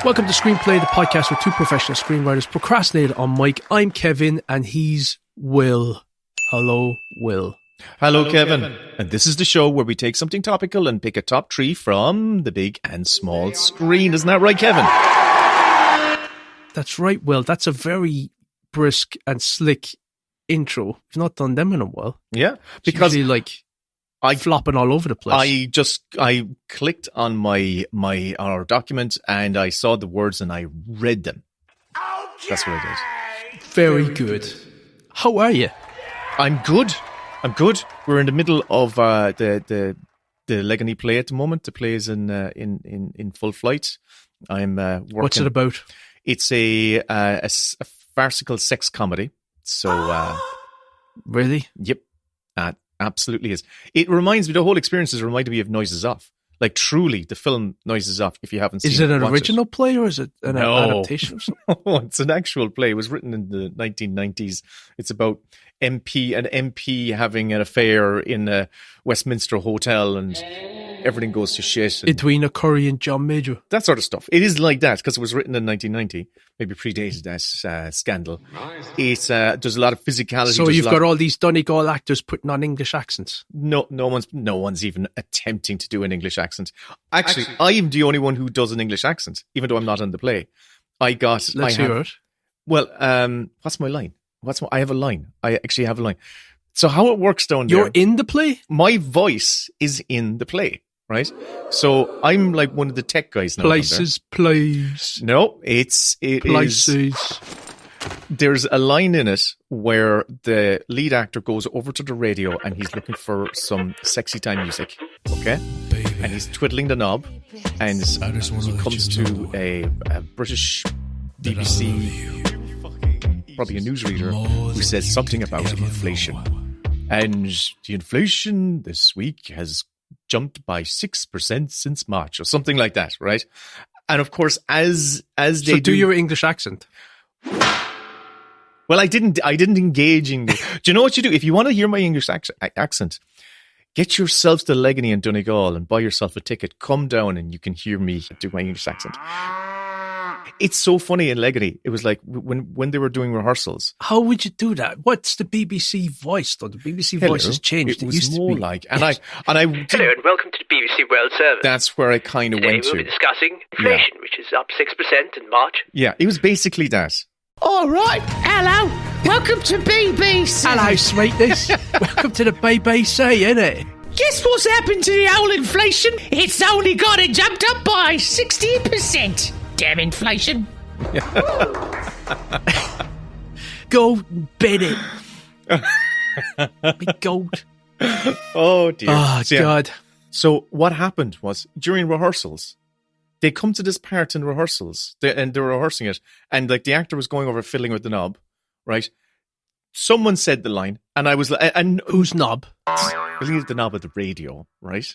Welcome to Screenplay, the podcast where two professional screenwriters procrastinate on mic. I'm Kevin and he's Will. Hello, Will. Hello, Kevin. And this is the show where we take something topical and pick a top three from the big and small screen. Isn't that right, Kevin? That's right, Will. That's a very brisk and slick intro. You've not done them in a while. Yeah, because usually, like flopping all over the place. I clicked on our document and I saw the words and I read them. Okay. That's what I did. Very good. How are you? I'm good. We're in the middle of the Legany play at the moment. The play is in full flight. I'm working. What's it about? It's a farcical sex comedy. So, really? Yep. Absolutely is. It reminds me, the whole experience has reminded me of Noises Off. Like, truly, the film Noises Off, if you haven't seen it. Is it an original play or is it an adaptation of something? No, it's an actual play. It was written in the 1990s. It's about an MP having an affair in a Westminster hotel and everything goes to shit. Between a Curry and John Major. That sort of stuff. It is like that because it was written in 1990. Maybe predated that scandal. There's a lot of physicality. So you've got all these Donegal actors putting on English accents. No one's even attempting to do an English accent. Actually, I am the only one who does an English accent, even though I'm not in the play. Let's hear it. Well, what's my line? I have a line. I actually have a line. So how it works down there? You're in the play? My voice is in the play. Right, so I'm like one of the tech guys now. Places. No, it places. Is, there's a line in it where the lead actor goes over to the radio and he's looking for some sexy time music. Okay, baby. And he's twiddling the knob, and he comes to a British BBC, probably a newsreader, who says something about inflation, and the inflation this week has jumped by 6% since March, or something like that, right? And of course, as they do your English accent. Well, I didn't engage in. Do you know what you do if you want to hear my English accent? Get yourself to Legany in Donegal and buy yourself a ticket. Come down and you can hear me do my English accent. It's so funny in Legany. It was like when they were doing rehearsals. How would you do that? What's the BBC voice though? The BBC voice has changed. It used more to be like, and I. Hello and welcome to the BBC World Service. That's where I kind of went to. Today we'll be discussing inflation, which is up 6% in March. Yeah, it was basically that. All right, hello, welcome to BBC. Hello, sweetness. Welcome to the BBC, innit? Guess what's happened to the old inflation? It's only got it jumped up by 16%. Damn inflation. Go Bennett. Big gold. Oh dear. Oh God. So what happened was during rehearsals, they come to this part in rehearsals and they were rehearsing it, and like the actor was going over fiddling with the knob, right? Someone said the line and I was like, and whose knob? Fiddling with the knob of the radio, right?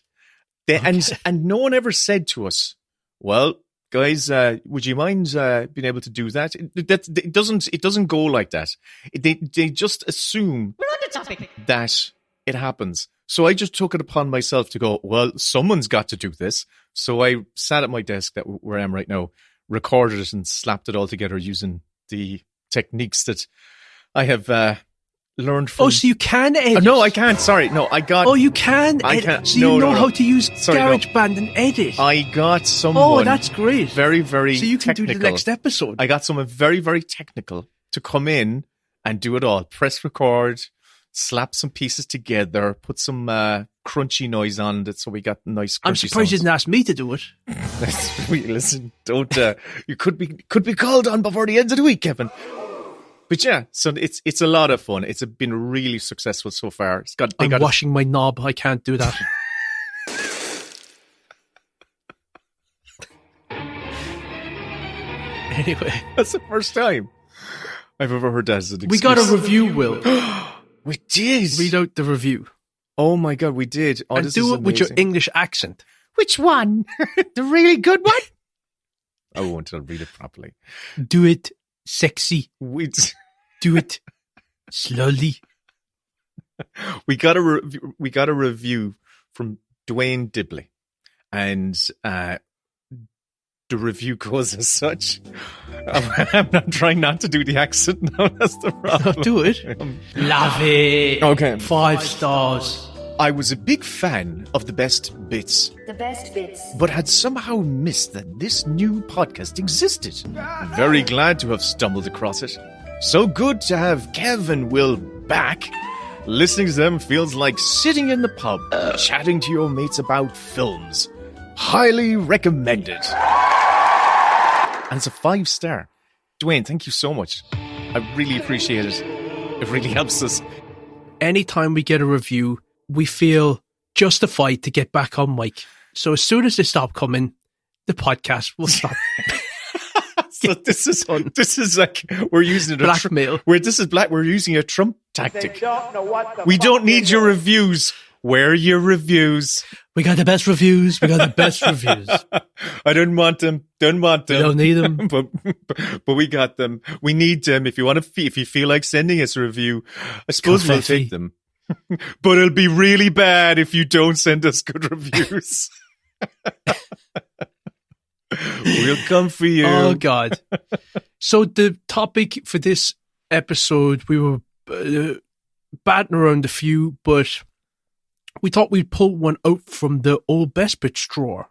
And no one ever said to us, well, guys, would you mind being able to do that? It doesn't go like that. They just assume that it happens. So I just took it upon myself to go, well, someone's got to do this. So I sat at my desk where I am right now, recorded it and slapped it all together using the techniques that I have learned from. Oh, so you can edit? No, I can't. Sorry. No, I got... Oh, you can edit? Can't. So you know how to use GarageBand and edit? I got someone... Oh, that's great. Very, very So you can technical. do the next episode. I got someone very, very technical to come in and do it all. Press record, slap some pieces together, put some crunchy noise on it so we got nice crunchy I'm surprised you didn't ask me to do it. That's sweet. Listen, don't... you could be called on before the end of the week, Kevin. But yeah, so it's a lot of fun. It's been really successful so far. I'm washing my knob. I can't do that. Anyway, that's the first time I've ever heard that as an excuse. We got a review, Will. We did. Read out the review. Oh my God, we did. Oh, and do it with your English accent. Which one? The really good one? I won't. I'll read it properly. Do it sexy. Do it slowly. We got a review from Dwayne Dibley, and the review goes as such. I'm not trying not to do the accent now. That's the problem. Do it. Love it. Okay. 5 stars. I was a big fan of The Best Bits. The best bits. But had somehow missed that this new podcast existed. Very glad to have stumbled across it. So good to have Kev and Will back. Listening to them feels like sitting in the pub, chatting to your mates about films. Highly recommended. And it's a 5-star. Dwayne, thank you so much. I really appreciate it. It really helps us. Anytime we get a review, we feel justified to get back on mic. So as soon as they stop coming, the podcast will stop. So this is like we're using it blackmail. We're using a Trump tactic. We don't need your reviews. Where are your reviews? We got the best reviews. I don't want them. We don't need them. but we got them. We need them. If you feel like sending us a review, I suppose we'll take them. But it'll be really bad if you don't send us good reviews. We'll come for you. Oh, God. So the topic for this episode, we were batting around a few, but we thought we'd pull one out from the old Best Bits drawer.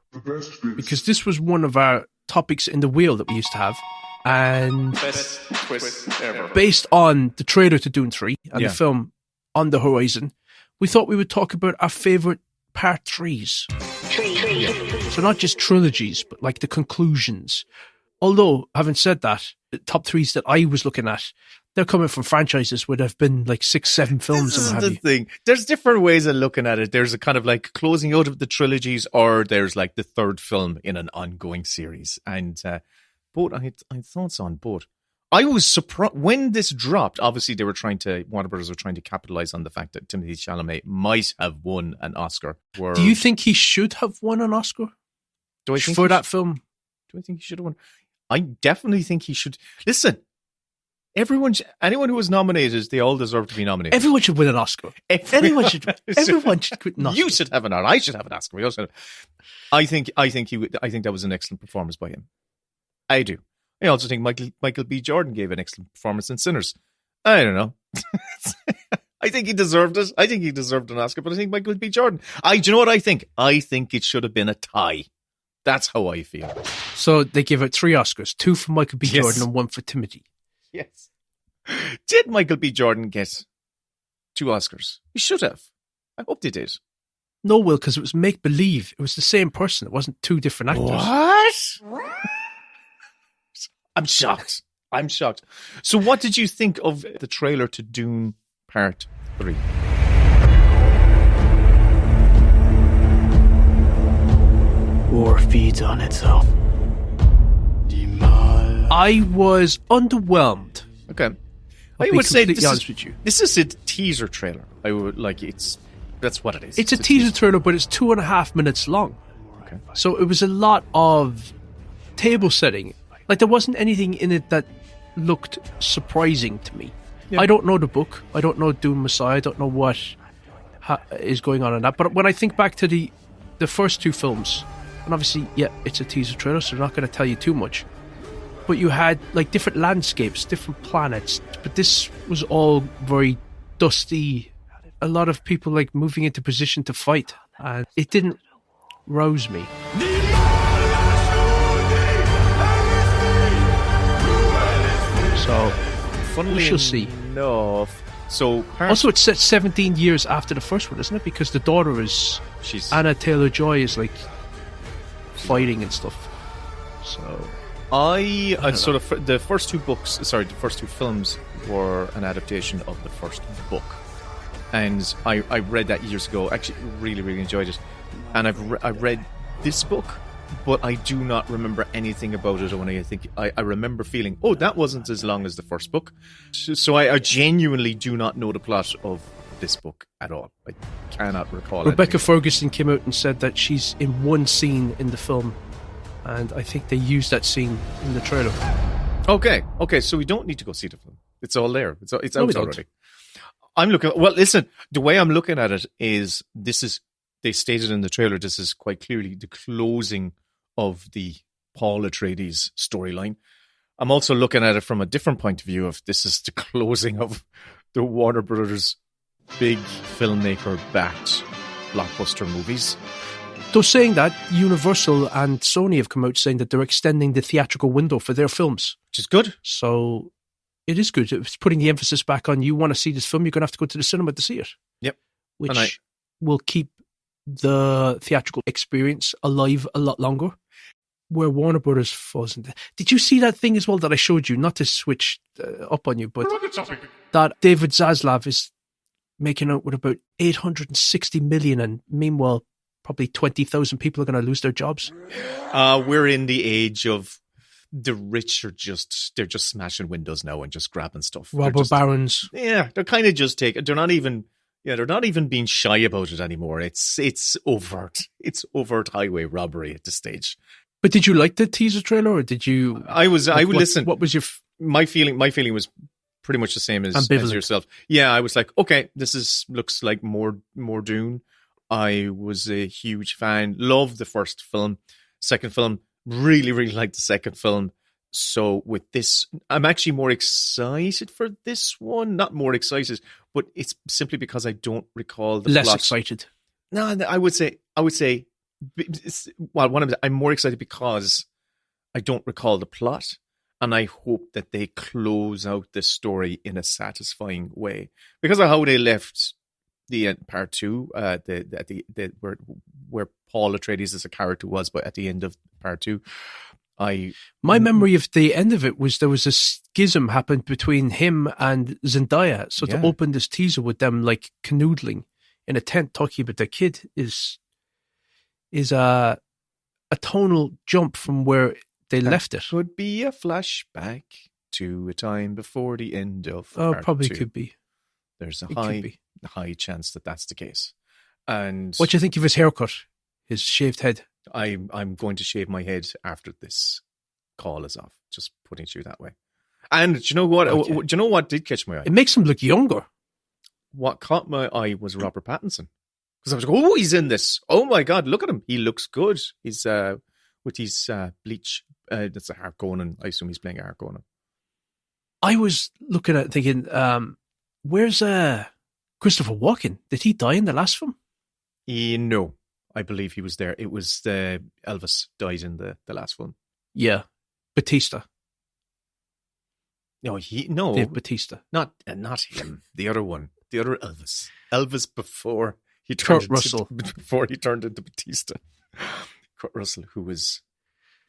Because this was one of our topics in the wheel that we used to have. And Best twist ever. Based on the trailer to Dune 3 and the film On the Horizon, we thought we would talk about our favourite part 3s. So not just trilogies, but like the conclusions. Although, having said that, the top 3s that I was looking at, they're coming from franchises where there have been like 6, 7 films. This is the thing. There's different ways of looking at it. There's a kind of like closing out of the trilogies, or there's like the third film in an ongoing series. And both, I had thoughts on both. I was surprised when this dropped. Obviously, Warner Brothers were trying to capitalize on the fact that Timothée Chalamet might have won an Oscar. Do you think he should have won an Oscar for that film? Do I think he should have won? I definitely think he should. Listen, anyone who was nominated, they all deserve to be nominated. Everyone should win an Oscar. Everyone should win an Oscar. You should have an Oscar. I should have an Oscar. I think that was an excellent performance by him. I do. I also think Michael B. Jordan gave an excellent performance in Sinners. I don't know. I think he deserved it. I think he deserved an Oscar, but I think Michael B. Jordan. Do you know what I think? I think it should have been a tie. That's how I feel. So they give out 3 Oscars, 2 for Michael B. Jordan and 1 for Timothy. Yes. Did Michael B. Jordan get 2 Oscars? He should have. I hope they did. No, Will, because it was make-believe. It was the same person. It wasn't 2 different actors. What? I'm shocked. So what did you think of the trailer to Dune Part 3? War feeds on itself. I was underwhelmed. Okay. I would say honest with you. This is a teaser trailer. That's what it is. It's a teaser trailer, but it's 2.5 minutes long. Okay. So it was a lot of table setting. Like, there wasn't anything in it that looked surprising to me. Yeah. I don't know the book. I don't know Dune Messiah. I don't know what is going on in that. But when I think back to the first 2 films, and obviously, it's a teaser trailer, so they're not going to tell you too much. But you had, like, different landscapes, different planets. But this was all very dusty. A lot of people, like, moving into position to fight. And it didn't rouse me. So, we shall see. So also, it's set 17 years after the first one, isn't it? Because the daughter is Anna Taylor-Joy is like fighting and stuff. So the first 2 films were an adaptation of the first book, and I read that years ago. Actually, really, really enjoyed it, and I read this book. But I do not remember anything about it. When I remember feeling, that wasn't as long as the first book. So I genuinely do not know the plot of this book at all. I cannot recall. Rebecca Ferguson came out and said that she's in one scene in the film, and I think they used that scene in the trailer. Okay. So we don't need to go see the film. It's all there. It's out already. I'm looking. Well, listen. The way I'm looking at it is, they stated in the trailer, this is quite clearly the closing of the Paul Atreides storyline. I'm also looking at it from a different point of view of this is the closing of the Warner Brothers big filmmaker-backed blockbuster movies. Though saying that, Universal and Sony have come out saying that they're extending the theatrical window for their films. Which is good. So it is good. It's putting the emphasis back on you want to see this film, you're going to have to go to the cinema to see it. Yep. Which will keep the theatrical experience alive a lot longer. Where Warner Brothers falls into. Did you see that thing as well that I showed you? Not to switch up on you, but that David Zaslav is making out with about 860 million, and meanwhile, probably 20,000 people are going to lose their jobs. We're in the age of the rich they're just smashing windows now and just grabbing stuff. Robber barons. Yeah, they're kind of just taking. They're not even being shy about it anymore. It's overt. It's overt highway robbery at this stage. But did you like the teaser trailer, or did you? I would listen. What was your my feeling? My feeling was pretty much the same as yourself. Yeah, I was like, okay, this looks like more Dune. I was a huge fan. Loved the first film. Second film, really, really liked the second film. So with this, I'm actually more excited for this one. Not more excited, but it's simply because I don't recall the less plot. Excited. No, I would say. Well, I'm more excited because I don't recall the plot, and I hope that they close out this story in a satisfying way because of how they left the part two, where Paul Atreides as a character was, but at the end of part two, my memory of the end of it was there was a schism happened between him and Zendaya. So to open this teaser with them like canoodling in a tent talking about their kid is a tonal jump from where they left it. Could be a flashback to a time before the end of part probably two. Could be. There's a high chance that that's the case. And what do you think of his haircut? His shaved head? I'm going to shave my head after this call is off. Just putting it to you that way. And do you know what? Okay. Do you know what did catch my eye? It makes him look younger. What caught my eye was Robert Pattinson. Because I was like, oh, he's in this. Oh my God, look at him. He looks good. He's with his bleach. That's a Harkonnen. I assume he's playing a Harkonnen. I was looking at it thinking, where's Christopher Walken? Did he die in the last film? No, I believe he was there. It was Elvis died in the last film. Yeah, Batista. No, Dave Batista. Not him. The other one. The other Elvis. Elvis before he Kurt turned Russell. Before he turned into Batista. Kurt Russell, who was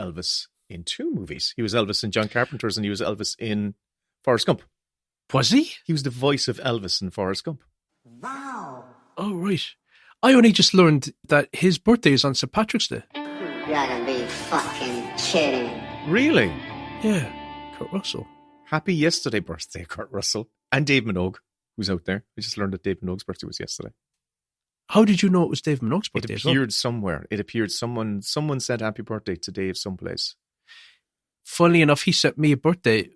Elvis in 2 movies. He was Elvis in John Carpenter's and he was Elvis in Forrest Gump. Was he? He was the voice of Elvis in Forrest Gump. Wow. Oh, right. I only just learned that his birthday is on St. Patrick's Day. You gotta be fucking kidding. Really? Yeah, Kurt Russell. Happy yesterday birthday, Kurt Russell. And Dave Minogue, who's out there. I just learned that Dave Minogue's birthday was yesterday. How did you know it was Dave Minogue's birthday? It appeared somewhere. It appeared someone said happy birthday to Dave someplace. Funnily enough, he sent me a birthday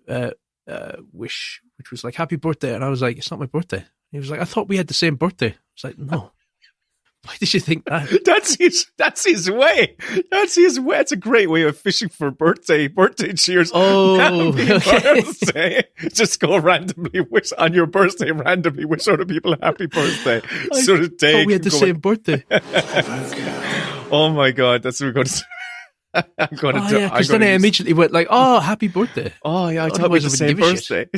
wish, which was like, happy birthday. And I was like, it's not my birthday. He was like, I thought we had the same birthday. I was like, no. Why did you think that? That's his way. That's his way. It's a great way of fishing for birthday cheers. Oh, Happy okay. birthday. Just go randomly wish on your birthday, randomly wish other people a happy birthday. I so that they thought we had the same birthday. Oh my God, that's what we're going to say. I'm going to do. Yeah, because then I immediately went like, oh, happy birthday. Oh yeah, I thought we had the same birthday.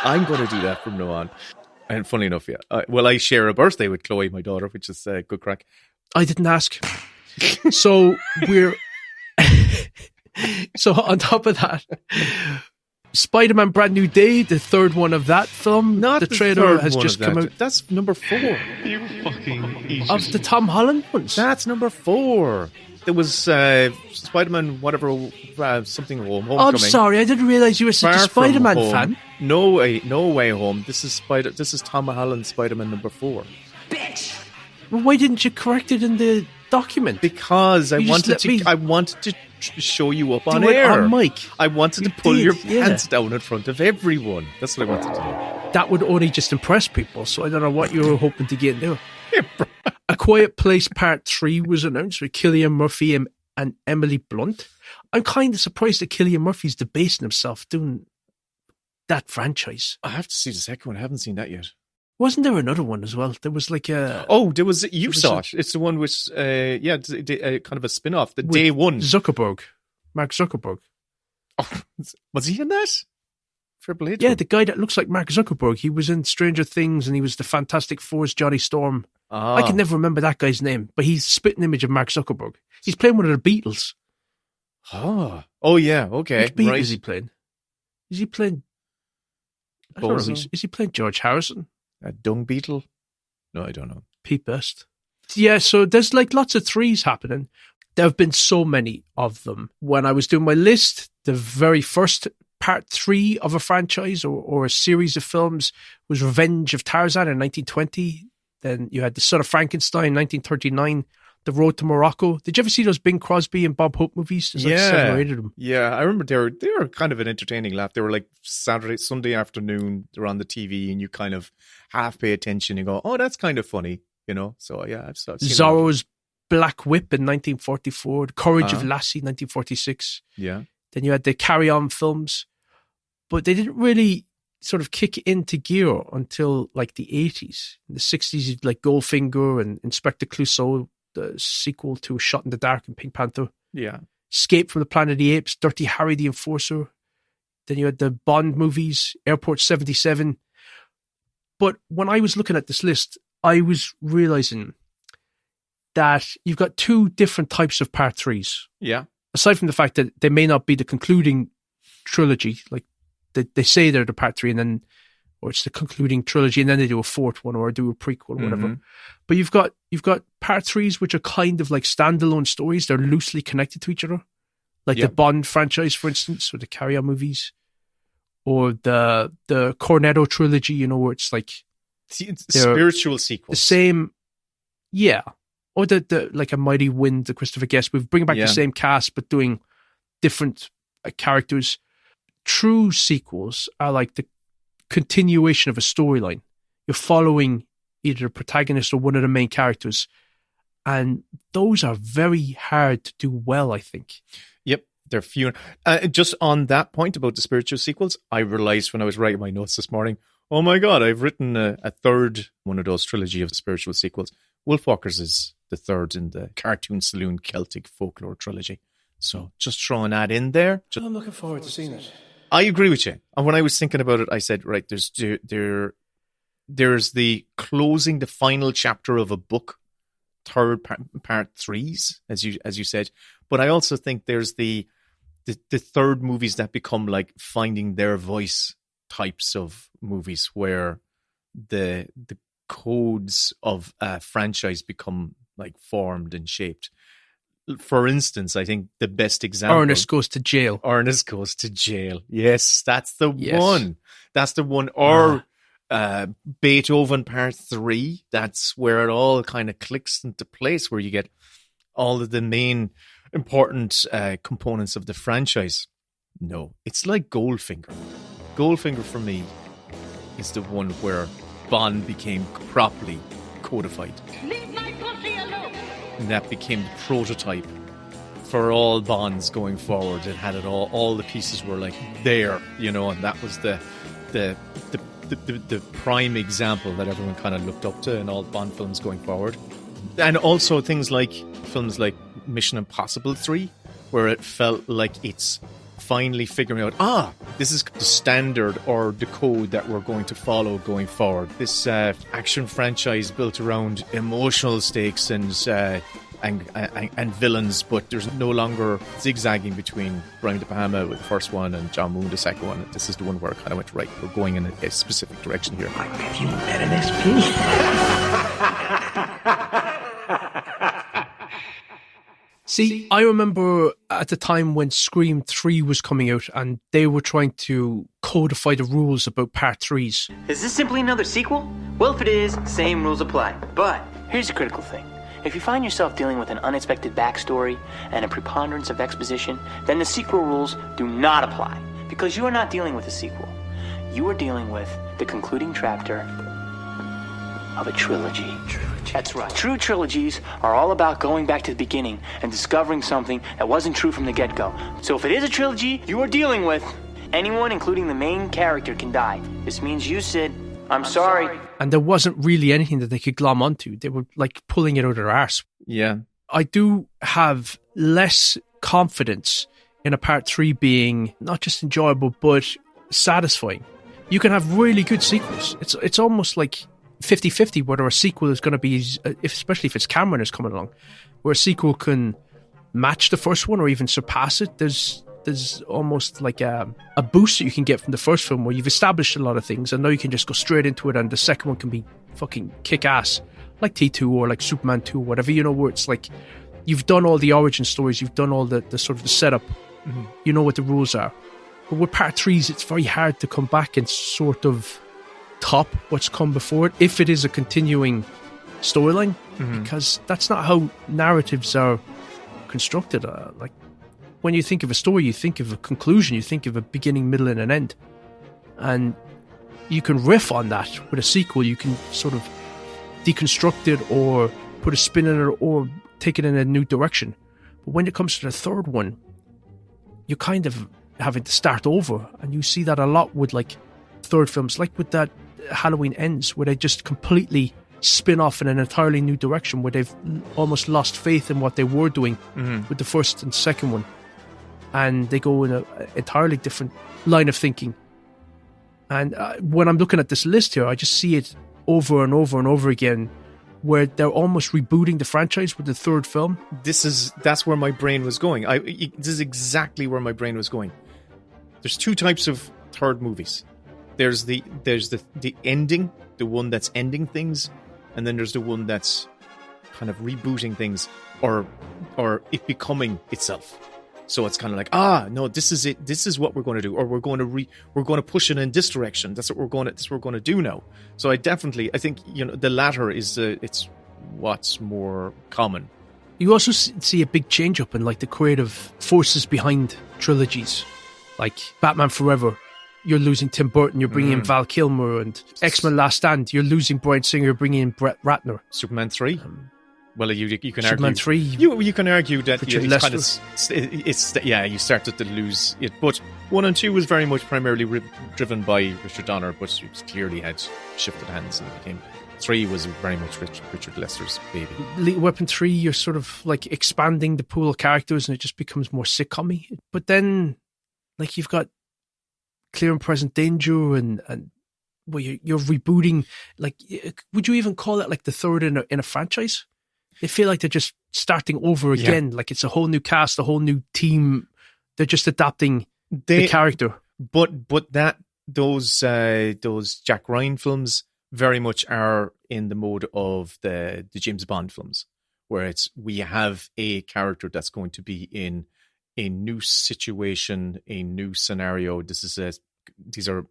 I'm going to do that from now on. And funny enough, yeah. Well, I share a birthday with Chloe, my daughter, which is good crack. I didn't ask. So so on top of that, Spider-Man Brand New Day, the third one of that film, Not the trailer has just come out. That's number 4. You fucking idiot. Of the Tom Holland ones. That's number 4. There was Spider-Man, whatever, something home. Oh, I'm Homecoming. sorry, I didn't realize you were such a Far From Spider-Man Home. fan. No way home. This is Tom Holland Spider-Man number 4. Well, why didn't you correct it in the document? Because I You just let me wanted to show you up on do it air. on mic. I wanted You to pull did, your yeah. pants down in front of everyone. That's what I wanted to do. That would only just impress people, so I don't know what you were hoping to get into. A Quiet Place Part 3 was announced with Cillian Murphy and and Emily Blunt. I'm kind of surprised that Cillian Murphy's debasing himself doing that franchise. I have to see the second one. I haven't seen that yet. Wasn't there another one as well? There was like a... Oh, there was... You saw it. It's the one with... kind of a spin-off. The Day One. Mark Zuckerberg. Oh, was he in that? Triple H? Yeah, the guy that looks like Mark Zuckerberg. He was in Stranger Things and he was the Fantastic Four's Johnny Storm. I can never remember that guy's name, but he's spitting image of Mark Zuckerberg. He's playing one of the Beatles. Oh yeah, okay. Which Beatle is he playing? Is he playing... I don't know. Is he playing George Harrison? A dung beetle? No, I don't know. Pete Best. Yeah, so there's like lots of threes happening. There have been so many of them. When I was doing my list, the very first part 3 of a franchise or a series of films was Revenge of Tarzan in 1920. Then you had The Son of Frankenstein in 1939. The Road to Morocco. Did you ever see those Bing Crosby and Bob Hope movies? There's like 7 or 8 of them. Yeah, I remember they were kind of an entertaining laugh. They were like Sunday afternoon, they're on the TV and you kind of half pay attention and go, oh, that's kind of funny, you know? So yeah, I've seen Zorro's Black Whip in 1944, The Courage of Lassie 1946. Yeah. Then you had the Carry On films, but they didn't really sort of kick into gear until like the 80s. In the 60s, you'd like Goldfinger and Inspector Clouseau, the sequel to A Shot in the Dark and Pink Panther. Yeah. Escape from the Planet of the Apes, Dirty Harry the Enforcer. Then you had the Bond movies, Airport 77. But when I was looking at this list, I was realizing that you've got 2 different types of part 3s. Yeah. Aside from the fact that they may not be the concluding trilogy, like they say they're the part 3 and then, or it's the concluding trilogy and then they do a 4th one or do a prequel or whatever. Mm-hmm. But you've got part 3s which are kind of like standalone stories. They're loosely connected to each other. Like the Bond franchise, for instance, or the Carry On movies. Or the Cornetto trilogy, you know, where it's like spiritual sequels. The same, yeah. Or the like A Mighty Wind, the Christopher Guest. We're bringing back the same cast, but doing different characters. True sequels are like the continuation of a storyline. You're following either the protagonist or one of the main characters. And those are very hard to do well, I think. Yep. They're few. Just on that point about the spiritual sequels, I realized when I was writing my notes this morning, oh my God, I've written a third one of those trilogy of spiritual sequels. Wolfwalkers is the third in the Cartoon Saloon Celtic Folklore trilogy. So just throwing that in there. I'm looking forward to seeing it. I agree with you. And when I was thinking about it, I said, right, there's the closing, the final chapter of a book, third part 3s, as you said. But I also think there's the third movies that become like finding their voice types of movies where the codes of a franchise become like formed and shaped. For instance, I think the best example... Ernest Goes to Jail. Ernest Goes to Jail. Yes, that's the one. That's the one. Or Beethoven Part 3. That's where it all kind of clicks into place, where you get all of the main important components of the franchise. No, it's like Goldfinger. Goldfinger, for me, is the one where Bond became properly codified. Leave my pussy alone. And that became the prototype for all Bonds going forward. It had it all the pieces were like there, you know, and that was the prime example that everyone kind of looked up to in all Bond films going forward. And also things like films like Mission Impossible 3, where it felt like it's finally figuring out, this is the standard or the code that we're going to follow going forward. This action franchise built around emotional stakes and villains, but there's no longer zigzagging between Brian De Palma with the first one and John Woo the second one. This is the one where it kind of went, right, we're going in a specific direction here. Have you met an SP? See, I remember at the time when Scream 3 was coming out and they were trying to codify the rules about part 3s. Is this simply another sequel? Well, if it is, same rules apply. But here's the critical thing. If you find yourself dealing with an unexpected backstory and a preponderance of exposition, then the sequel rules do not apply, because you are not dealing with a sequel. You are dealing with the concluding chapter of a trilogy. That's right. True trilogies are all about going back to the beginning and discovering something that wasn't true from the get-go. So if it is a trilogy you are dealing with, anyone, including the main character, can die. This means you, Sid. I'm sorry. And there wasn't really anything that they could glom onto. They were like pulling it out of their arse. Yeah. I do have less confidence in a part 3 being not just enjoyable, but satisfying. You can have really good sequels. It's almost like 50-50 whether a sequel is going to be, especially if it's Cameron is coming along, where a sequel can match the first one or even surpass it. There's almost like a boost that you can get from the first film where you've established a lot of things and now you can just go straight into it and the second one can be fucking kick-ass, like T2 or like Superman 2 or whatever, where it's like you've done all the origin stories, you've done all the sort of the setup, you know what the rules are. But with part 3s, it's very hard to come back and sort of top what's come before it, if it is a continuing storyline, because that's not how narratives are constructed. Like, when you think of a story, you think of a conclusion, you think of a beginning, middle, and an end. And you can riff on that with a sequel. You can sort of deconstruct it or put a spin in it or take it in a new direction. But when it comes to the third one, you're kind of having to start over. And you see that a lot with like third films, like with that Halloween Ends, where they just completely spin off in an entirely new direction, where they've almost lost faith in what they were doing with the first and second one. And they go in an entirely different line of thinking. And when I'm looking at this list here, I just see it over and over and over again, where they're almost rebooting the franchise with the third film. That's where my brain was going. This is exactly where my brain was going. There's two types of third movies. There's the ending, the one that's ending things, and then there's the one that's kind of rebooting things or it becoming itself. So it's kind of like, no, this is it. This is what we're going to do, or we're going to push it in this direction. That's what we're going to do now. So I think the latter is it's what's more common. You also see a big change up in like the creative forces behind trilogies, like Batman Forever. You're losing Tim Burton, you're bringing in Val Kilmer, and X-Men Last Stand, you're losing Bryan Singer, you're bringing in Brett Ratner. Superman 3? Well, you can Superman argue... 3. You can argue that it's you started to lose it. But 1 and 2 was very much primarily driven by Richard Donner, but it clearly had shifted hands and it became... 3 was very much Richard Lester's baby. Lethal Weapon 3, you're sort of like expanding the pool of characters and it just becomes more sitcom-y. But then, like, you've got Clear and Present Danger and well, you're rebooting. Like, would you even call it like the third in a franchise? They feel like they're just starting over again. Yeah. Like it's a whole new cast, a whole new team. They're just adapting the character. But those Jack Ryan films very much are in the mode of the James Bond films, where we have a character that's going to be in a new situation, a new scenario. These are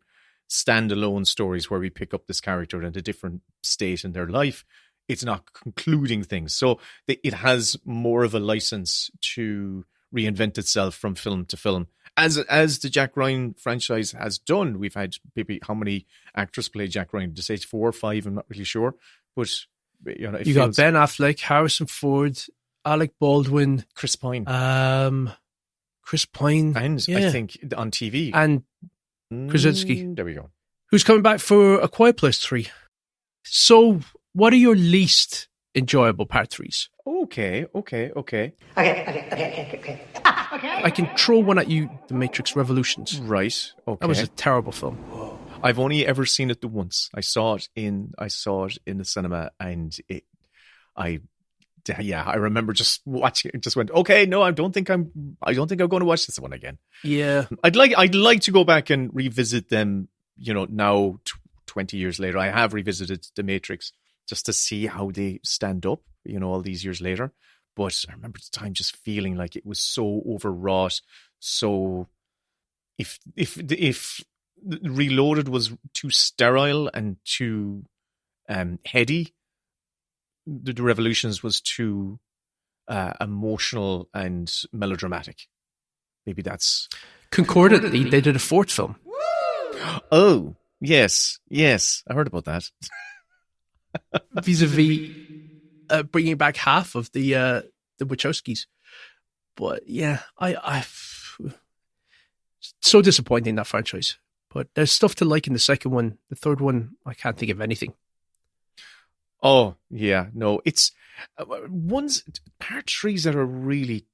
standalone stories where we pick up this character in a different state in their life. It's not concluding things. So it has more of a license to reinvent itself from film to film. As the Jack Ryan franchise has done. We've had maybe how many actors play Jack Ryan? To say 4 or 5, I'm not really sure. But you got Ben Affleck, Harrison Ford, Alec Baldwin, Chris Pine. Chris Pine. And I think on TV. And Krasinski. There we go. Who's coming back for A Quiet Place 3. So, what are your least enjoyable part 3s? Okay. I can throw one at you, The Matrix Revolutions. Right. Okay. That was a terrible film. I've only ever seen it the once. I saw it in the cinema, and I remember just watching it. Just went, okay, no, I don't think I'm going to watch this one again. Yeah, I'd like to go back and revisit them. Now 20 years later, I have revisited The Matrix just to see how they stand up. All these years later, but I remember at the time just feeling like it was so overwrought. So if Reloaded was too sterile and too heady, the Revolutions was too emotional and melodramatic. Maybe that's... Concordantly, they did a fourth film. Oh, yes. I heard about that. vis-a-vis bringing back half of the Wachowskis. But yeah, I so disappointing, that franchise. But there's stuff to like in the second one. The third one, I can't think of anything. Oh yeah, no, it's ones part threes that are really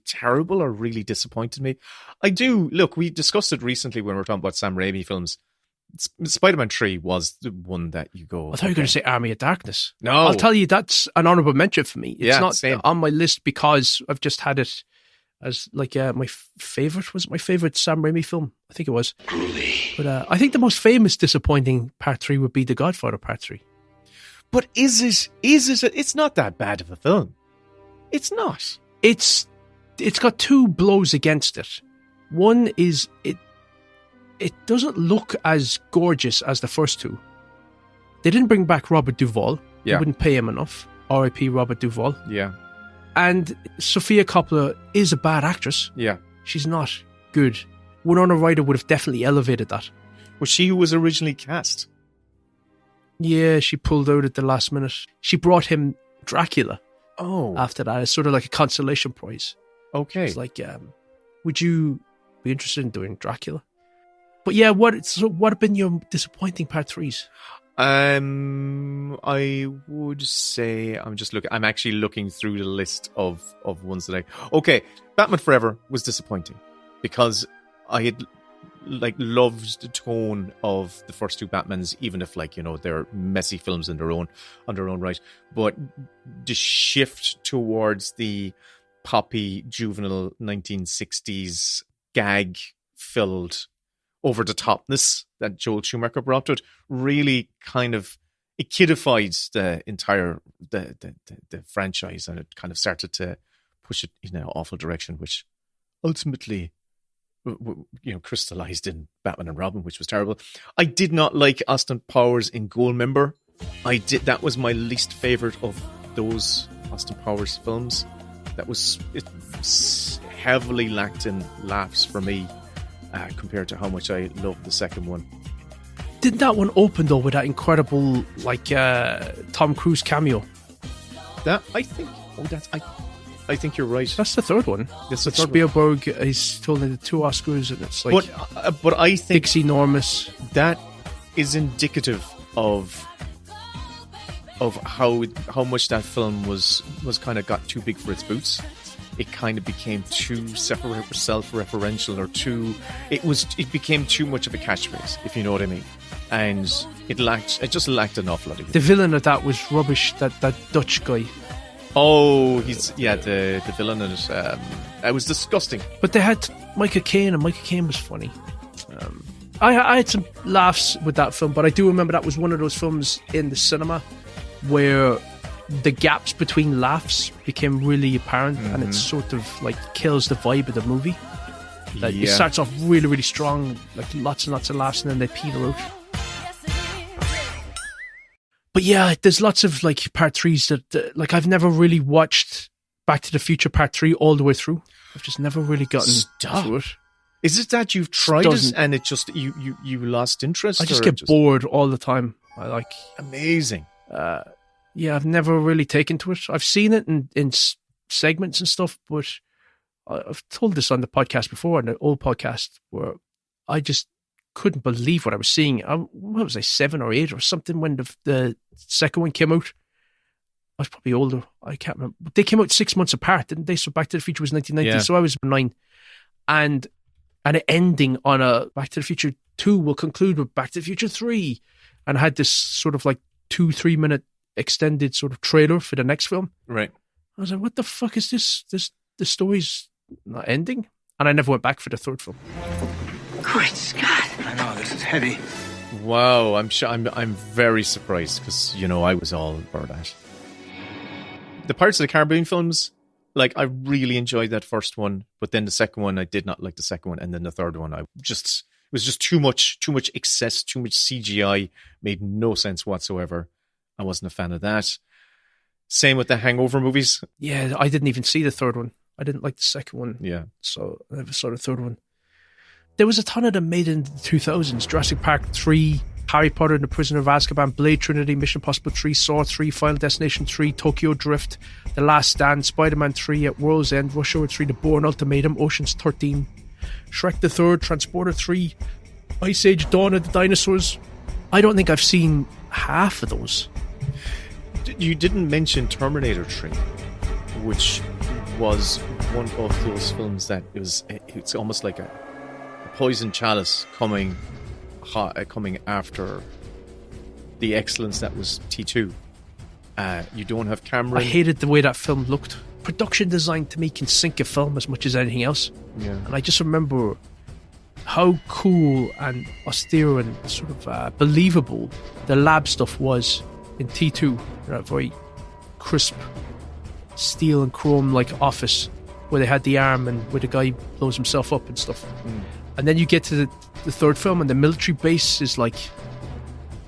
terrible or really disappointed me. I do look. We discussed it recently when we were talking about Sam Raimi films. Spider-Man 3 was the one that you go. I thought you were going to say Army of Darkness. No, I'll tell you that's an honorable mention for me. It's not same. on my list because I've just had it as like my favorite. Was it my favorite Sam Raimi film? I think it was. But I think the most famous disappointing part 3 would be The Godfather Part 3. But is it? It's not that bad of a film. It's not. It's got two blows against it. One is it doesn't look as gorgeous as the first two. They didn't bring back Robert Duvall. Yeah. They wouldn't pay him enough. R.I.P. Robert Duvall. Yeah. And Sofia Coppola is a bad actress. Yeah. She's not good. Winona Ryder would have definitely elevated that. Was she who was originally cast? Yeah, she pulled out at the last minute. She brought him Dracula. Oh. After that, it's sort of like a consolation prize. Okay. It's like, would you be interested in doing Dracula? But yeah, what have been your disappointing part 3s? I would say I'm actually looking through the list of ones that okay, Batman Forever was disappointing because I had loved the tone of the first two Batmans, even if they're messy films on their own right. But the shift towards the poppy juvenile 1960s gag filled over the topness that Joel Schumacher brought to it really kind of it kidified the entire the franchise, and it kind of started to push it in an awful direction, which ultimately crystallized in Batman and Robin, which was terrible. I did not like Austin Powers in Goldmember. That was my least favorite of those Austin Powers films. It heavily lacked in laughs for me. Compared to how much I loved the second one. Didn't that one open though with that incredible Tom Cruise cameo? I think you're right. That's the third one. That's the third Spielberg is holding the 2 Oscars, and it's like. But I think Dixie Normus. That is indicative of how much that film was kind of got too big for its boots. It kind of became too self-referential, or it became too much of a catchphrase, if you know what I mean. And it just lacked an awful lot of it. The villain of that was rubbish, that Dutch guy. Oh, the villain in it. It was disgusting. But they had Michael Caine, and Michael Caine was funny. I had some laughs with that film, but I do remember that was one of those films in the cinema where the gaps between laughs became really apparent, and it sort of kills the vibe of the movie. It starts off really, really strong, lots and lots of laughs, and then they peter out. But yeah, there's lots of part 3s that I've never really watched Back to the Future Part 3 all the way through. I've just never really gotten through it. Is it that you've tried it and it just you lost interest? I just get bored all the time. Amazing. Yeah, I've never really taken to it. I've seen it in segments and stuff, but I've told this on the podcast before, on the old podcast, where I just couldn't believe what I was seeing. What was I, 7 or 8 or something when the second one came out? I was probably older. I can't remember. But they came out 6 months apart, didn't they? So Back to the Future was 1990, so I was 9. And an ending on a Back to the Future 2 will conclude with Back to the Future 3. And I had this sort of 2-3 minute extended sort of trailer for the next film. Right. I was like, what the fuck is this? The story's not ending? And I never went back for the third film. Great Scott. I know, this is heavy. Wow, I'm very surprised because, I was all over that. The Pirates of the Caribbean films, I really enjoyed that first one, but then the second one, I did not like the second one, and then the third one, it was just too much excess, too much CGI, made no sense whatsoever. I wasn't a fan of that. Same with the Hangover movies. Yeah, I didn't even see the third one. I didn't like the second one. Yeah. So I never saw the third one. There was a ton of them made in the 2000s. Jurassic Park 3 Harry Potter and the Prisoner of Azkaban, Blade Trinity, Mission Impossible 3, Saw 3, Final Destination 3, Tokyo Drift, The Last Stand, Spider-Man 3, At World's End, Rush Hour 3, The Bourne Ultimatum, Ocean's 13, Shrek the Third, Transporter 3, Ice Age Dawn of the Dinosaurs. I don't think I've seen half of those. You didn't mention Terminator 3, which was one of those films that it's almost like a poison chalice coming after the excellence that was T2. You don't have Cameron. I hated the way that film looked. Production design to me can sink a film as much as anything else. Yeah. And I just remember how cool and austere and sort of believable the lab stuff was in T2. That very crisp steel and chrome like office where they had the arm and where the guy blows himself up and stuff. And then you get to the third film and the military base is like,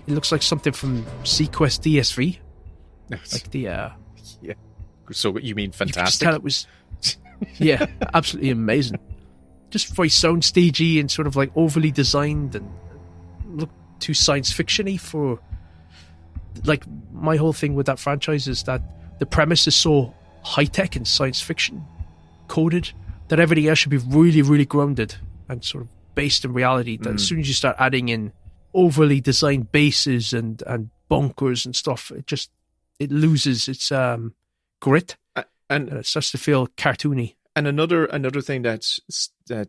it looks like something from Sequest DSV. Like the yeah. So you mean you could just fantastic? tell it was absolutely amazing. Just very soundstagey and sort of like overly designed and look too science fiction-y for, like, my whole thing with that franchise is that the premise is so high-tech and science fiction coded that everything else should be really, really grounded and sort of based in reality. That as soon as you start adding in overly designed bases and bunkers and stuff, it loses its grit and it starts to feel cartoony. And another thing that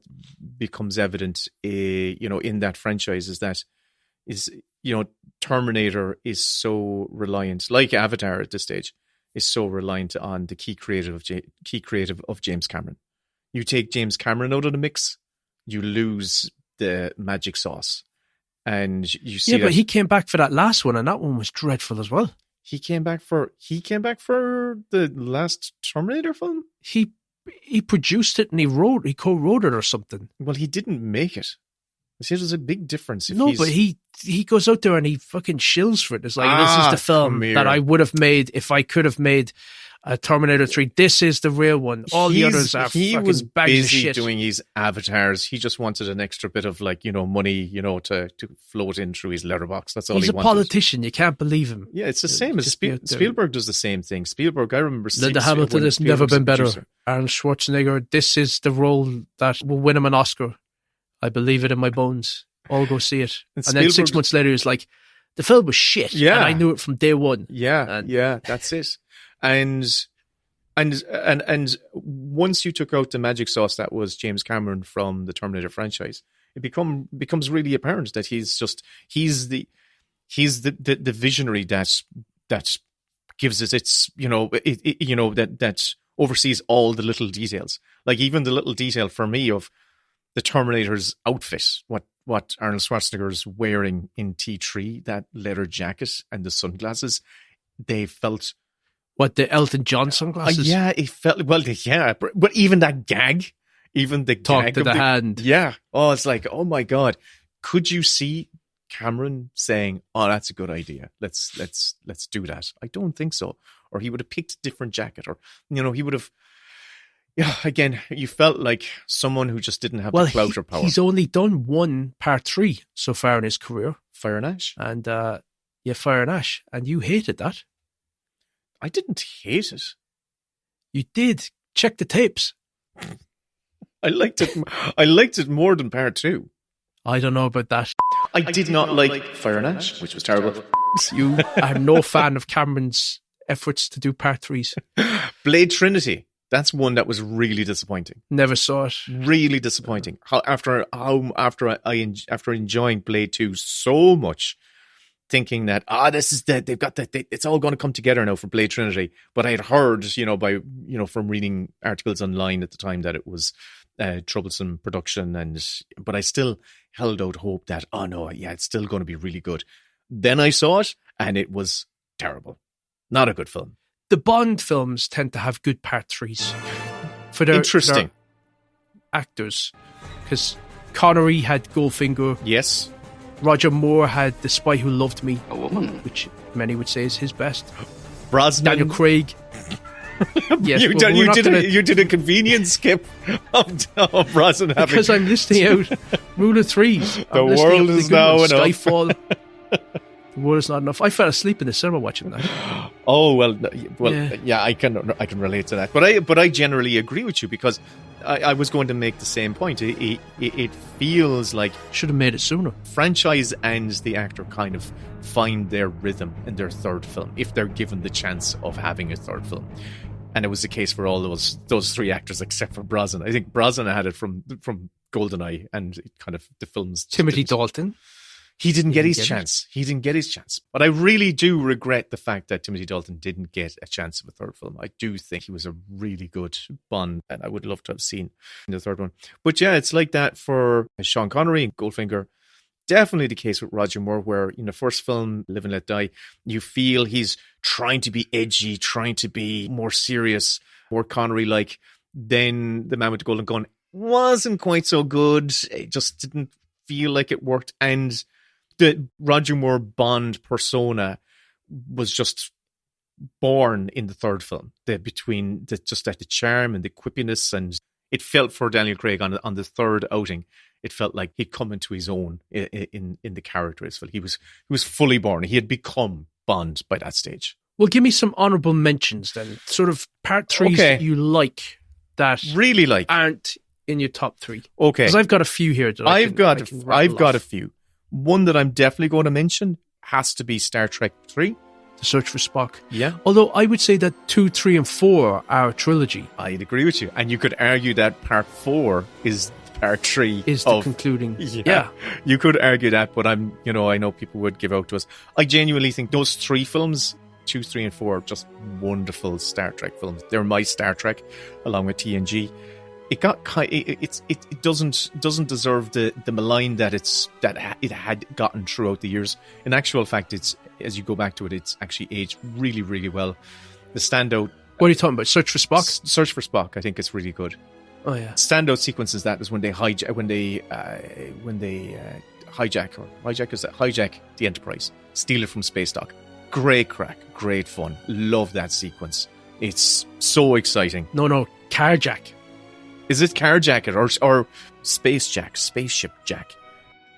becomes evident, in that franchise is Terminator is so reliant, like Avatar at this stage, is so reliant on the key creative of James Cameron. You take James Cameron out of the mix, you lose the magic sauce, and you see. Yeah, but he came back for that last one, and that one was dreadful as well. He came back for the last Terminator film. He produced it and he co-wrote it or something. Well, he didn't make it. See, there's a big difference. But he goes out there and he fucking shills for it. It's like, this is the film that I would have made if I could have made a Terminator 3. This is the real one. All the others are fucking bags of shit. He was busy doing his avatars. He just wanted an extra bit of money, to float in through his letterbox. That's all he wanted. He's a politician. You can't believe him. Yeah, it's the same as Spielberg does the same thing. Spielberg, I remember. Linda Hamilton has never been better. Arnold Schwarzenegger, this is the role that will win him an Oscar. I believe it in my bones. All go see it. And then 6 months later, it's like, the film was shit. Yeah. And I knew it from day one. Yeah, that's it. And once you took out the magic sauce that was James Cameron from the Terminator franchise, it becomes really apparent that he's the visionary that gives it its that oversees all the little details, like even the little detail for me of the Terminator's outfit, what Arnold Schwarzenegger's wearing in T3, that leather jacket and the sunglasses, they felt. What, the Elton John sunglasses? Yeah, it felt, but even that gag, even the talk gag to of the hand. Yeah. Oh, it's like, oh my God. Could you see Cameron saying, oh, that's a good idea. Let's do that. I don't think so. Or he would have picked a different jacket, or, he would have, again, you felt like someone who just didn't have the clout or power. He's only done one part 3 so far in his career. Fire and Ash. And, Fire and Ash. And you hated that. I didn't hate it. You did. Check the tapes. I liked it. I liked it more than part 2. I don't know about that. I did not like Fire and Ash, which was terrible. You are no fan of Cameron's efforts to do part 3s. Blade Trinity. That's one that was really disappointing. Never saw it. Really disappointing. After enjoying Blade 2 so much, thinking that this is they've got that, it's all going to come together now for Blade Trinity. But I had heard, from reading articles online at the time that it was troublesome production, but I still held out hope that it's still going to be really good. Then I saw it and it was terrible. Not a good film. The Bond films tend to have good part 3s for their actors, because Connery had Goldfinger. Yes. Roger Moore had The Spy Who Loved Me, A woman. which many would say is his best. Brosnan. Daniel Craig. Yes, you did a convenient skip of Brosnan having... Because I'm listing out rule of 3s. The world is now Skyfall. The World Is Not Enough. I fell asleep in the cinema watching that. Oh well, Yeah. I can relate to that. But I generally agree with you because I was going to make the same point. It feels like Should have made it sooner. franchise and the actor kind of find their rhythm in their third film if they're given the chance of having a third film. And it was the case for all those three actors except for Brosnan. I think Brosnan had it from GoldenEye, and it kind of the films. Timothy Dalton. He didn't get his chance. He didn't get his chance. But I really do regret the fact that Timothy Dalton didn't get a chance of a third film. I do think he was a really good Bond, and I would love to have seen in the third one. But yeah, it's like that for Sean Connery and Goldfinger. Definitely the case with Roger Moore, where in the first film, Live and Let Die, you feel he's trying to be edgy, trying to be more serious, more Connery-like. Then The Man with the Golden Gun wasn't quite so good. It just didn't feel like it worked. And the Roger Moore Bond persona was just born in the third film. Just the charm and the quippiness, and it felt for Daniel Craig on the third outing, it felt like he'd come into his own in the character. He was fully born. He had become Bond by that stage. Well, give me some honourable mentions then. Sort of part threes that you like that really like aren't in your top three. Okay, because I've got a few here. That I've got a few. One that I'm definitely going to mention has to be Star Trek 3. The Search for Spock. Yeah. Although I would say that 2, 3, and 4 are a trilogy. I'd agree with you. And you could argue that part 4 is part 3. Is the concluding. Yeah. You could argue that, but I know people would give out to us. I genuinely think those 3 films, 2, 3, and 4, are just wonderful Star Trek films. They're my Star Trek, along with TNG. It doesn't deserve the malign that it had gotten throughout the years. In actual fact, it's, as you go back to it, it's actually aged really, really well. The standout. What are you talking about? Search for Spock? Search for Spock. I think it's really good. Oh yeah. Standout sequences that is when they hijack the Enterprise, steal it from Space Dock. Great crack, great fun. Love that sequence. It's so exciting. No, Carjack. Is it Carjack or Spaceship Jack?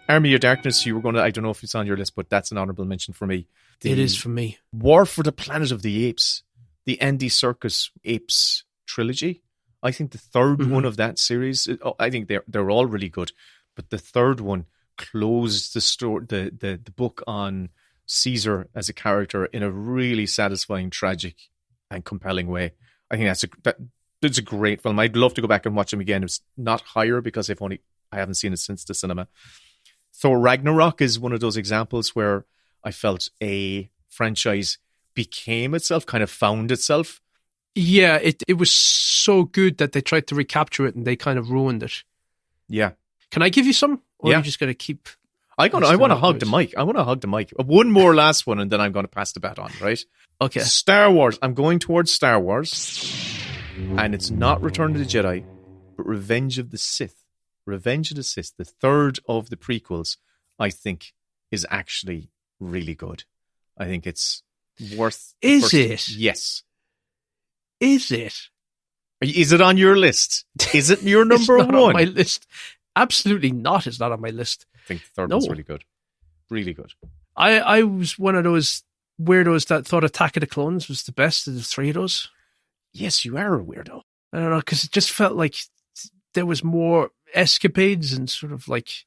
Army of Darkness, you were going to, I don't know if it's on your list, but that's an honourable mention for me. It is for me. War for the Planet of the Apes, the Andy Serkis Apes trilogy. I think the third one of that series, I think they're all really good, but the third one closed the story, the book on Caesar as a character in a really satisfying, tragic, and compelling way. I think it's a great film. I'd love to go back and watch them again. It's not higher because I haven't seen it since the cinema. Thor Ragnarok is one of those examples where I felt a franchise became itself, kind of found itself. Yeah, it was so good that they tried to recapture it and they kind of ruined it. Yeah. Can I give you some? Or yeah. are you just going to keep... I want to hug the mic. I want to hug the mic. One more last one and then I'm going to pass the bat on, right? Okay. Star Wars. I'm going towards Star Wars. And it's not Return of the Jedi, but Revenge of the Sith. Revenge of the Sith, the third of the prequels, I think is actually really good. I think it's worth... Is it? Yes. Is it? Is it on your list? Is it your number it's not one? On my list. Absolutely not. It's not on my list. I think the third one's really good. Really good. I was one of those weirdos that thought Attack of the Clones was the best of the three of those. Yes, you are a weirdo. I don't know, because it just felt like there was more escapades and sort of like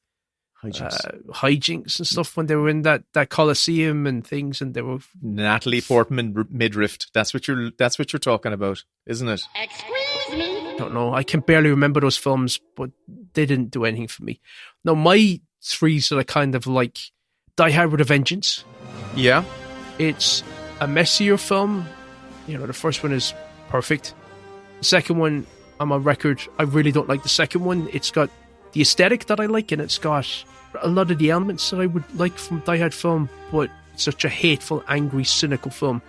hijinks and stuff when they were in that Colosseum and things, and they were Natalie Portman midriff. That's what you're talking about, isn't it? Excuse me. I don't know. I can barely remember those films, but they didn't do anything for me. Now, my threes that I kind of like: Die Hard with a Vengeance. Yeah, it's a messier film. You know, the first one is perfect. The second one, I'm on record, I really don't like the second one. It's got the aesthetic that I like, and it's got a lot of the elements that I would like from Die Hard film, but it's such a hateful, angry, cynical film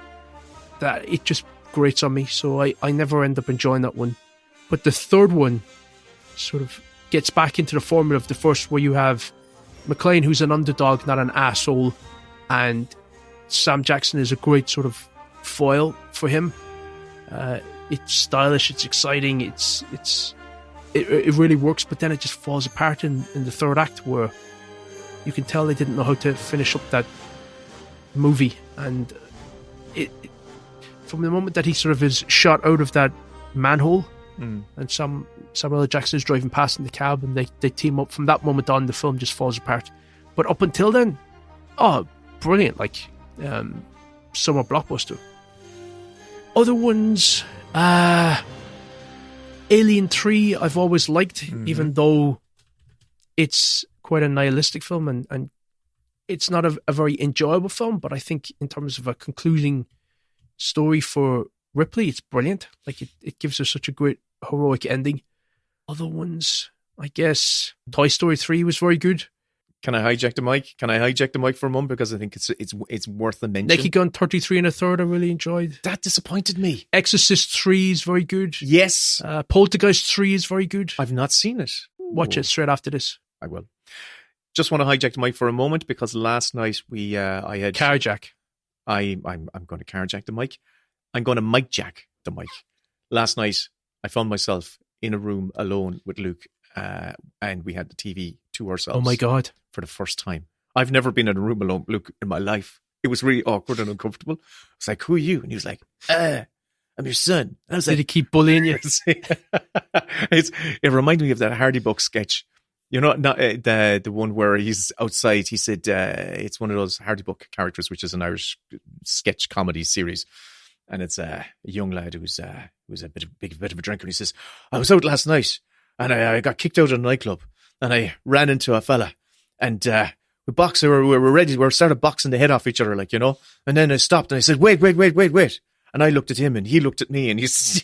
that it just grates on me, so I never end up enjoying that one. But the third one sort of gets back into the formula of the first, where you have McClane, who's an underdog, not an asshole, and Sam Jackson is a great sort of foil for him. It's stylish, it's exciting, it really works, but then it just falls apart in the third act, where you can tell they didn't know how to finish up movie, and it from the moment that he sort of is shot out of that manhole, and Samuel L. Jackson is driving past in the cab, and they team up. From that moment on, the film just falls apart. But up until then, brilliant! Like summer blockbuster. Other ones, Alien 3, I've always liked, even though it's quite a nihilistic film, and it's not a very enjoyable film, but I think in terms of a concluding story for Ripley, it's brilliant. Like it gives her such a great heroic ending. Other ones, I guess Toy Story 3 was very good. Can I hijack the mic? For a moment, because I think it's worth a mention. Naked Gun 33 1/3 I really enjoyed. That disappointed me. Exorcist 3 is very good. Yes. Poltergeist 3 is very good. I've not seen it. Watch it straight after this. I will. Just want to hijack the mic for a moment, because last night I had Carjack. I'm going to carjack the mic. I'm going to mic jack the mic. Last night I found myself in a room alone with Luke, and we had the TV to ourselves. Oh my God. For the first time. I've never been in a room alone, Luke, in my life. It was really awkward and uncomfortable. I was like, "Who are you?" And he was like, "I'm your son." And I was Did he keep bullying you? It reminded me of that Hardy Book sketch. You know, not the one where he's outside. He said it's one of those Hardy Book characters, which is an Irish sketch comedy series, and it's a young lad who's a bit of a drinker. He says, "I was out last night, and I got kicked out of a nightclub, and I ran into a fella, and we boxed. We were ready. We started boxing the head off each other, like, you know. And then I stopped, and I said, wait. And I looked at him, and he looked at me, and he said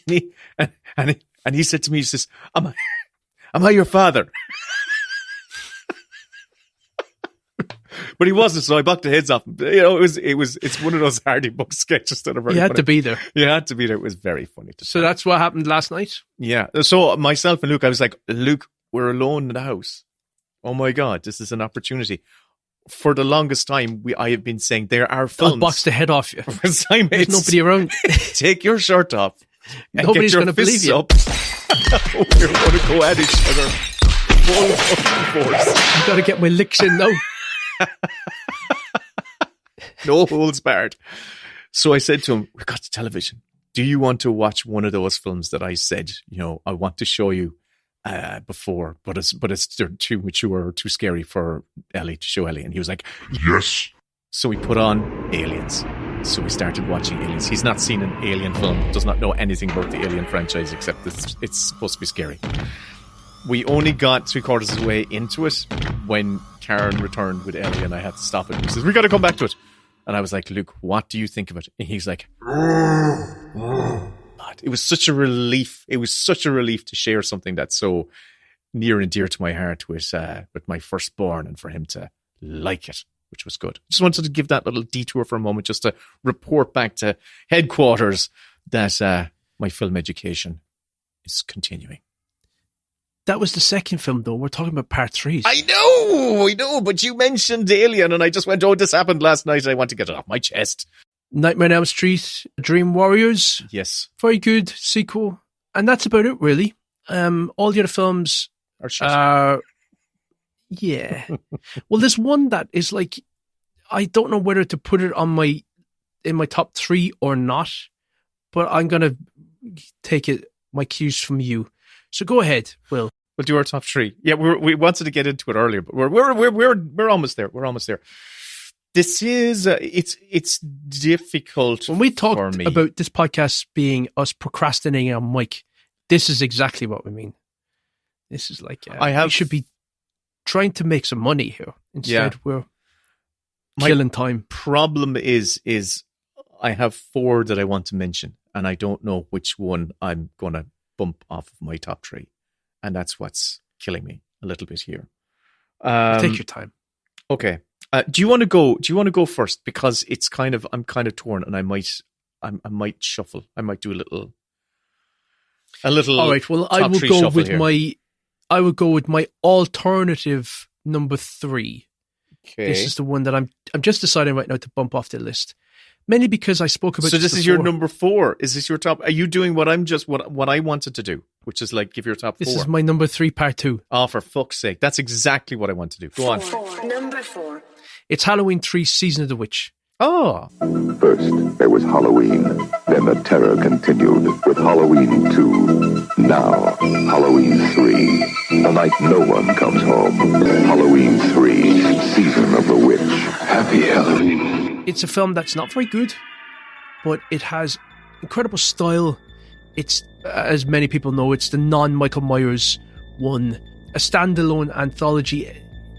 to me, he says, Am I your father?" But he wasn't, so I bucked the heads off. You know, it's one of those Hardy Book sketches that are very You had funny. to be there. You had to be there. It was very funny. So that's what happened last night? Yeah. So myself and Luke, I was like, "Luke, we're alone in the house. Oh my God, this is an opportunity." For the longest time, I have been saying there are films. I'll box the head off you. There's nobody around. Take your shirt off. And Nobody's going to believe you. up. We're going to go at each other full fucking force. I've got to get my licks in now. No holds barred. So I said to him, "We got the television. Do you want to watch one of those films that I said, you know, I want to show you before, but it's too mature or too scary for Ellie to show Ellie?" And he was like, Yes. So we put on Aliens. So we started watching Aliens. He's not seen an Alien film, does not know anything about the Alien franchise, except it's supposed to be scary. We only got 3/4 of the way into it when Karen returned with Ellie, and I had to stop it. He says, "We got to come back to it." And I was like, "Luke, what do you think of it?" And he's like, God, it was such a relief. It was such a relief to share something that's so near and dear to my heart with my firstborn, and for him to like it, which was good. Just wanted to give that little detour for a moment, just to report back to headquarters that my film education is continuing. That was the second film, though. We're talking about part 3. I know, but you mentioned Alien, and I just went, "Oh, this happened last night. I want to get it off my chest." Nightmare on Elm Street, Dream Warriors. Yes. Very good sequel. And that's about it, really. All the other films are yeah. Well, there's one that is like, I don't know whether to put it on in my top 3 or not, but I'm going to take my cues from you. So go ahead, Will. We'll do our top 3. Yeah, we wanted to get into it earlier, but we're almost there. We're almost there. This is it's difficult. When we talked for me about this podcast being us procrastinating on mic, this is exactly what we mean. This is like we should be trying to make some money here. Instead, we're killing time. Problem is I have 4 that I want to mention, and I don't know which one I'm going to bump off of my top 3, and that's what's killing me a little bit here. Take your time. Okay. Do you want to go? Do you want to go first? Because I'm kind of torn, and I might shuffle. I might do a little. All right. Well, I will go with my alternative number 3. Okay. This is the one that I'm just deciding right now to bump off the list. Mainly because I spoke about. So this is your number 4. Is this your top? Are you doing what I wanted to do, which is like give your top 4? This is my number 3, part 2. Oh, for fuck's sake! That's exactly what I want to do. Go on. Number 4. It's Halloween 3: Season of the Witch. Oh, First, there was Halloween. Then the terror continued with Halloween 2. Now, Halloween 3. The night no one comes home. Halloween 3. Season of the Witch. Happy Halloween. It's a film that's not very good, but it has incredible style. It's, as many people know, it's the non-Michael Myers one. A standalone anthology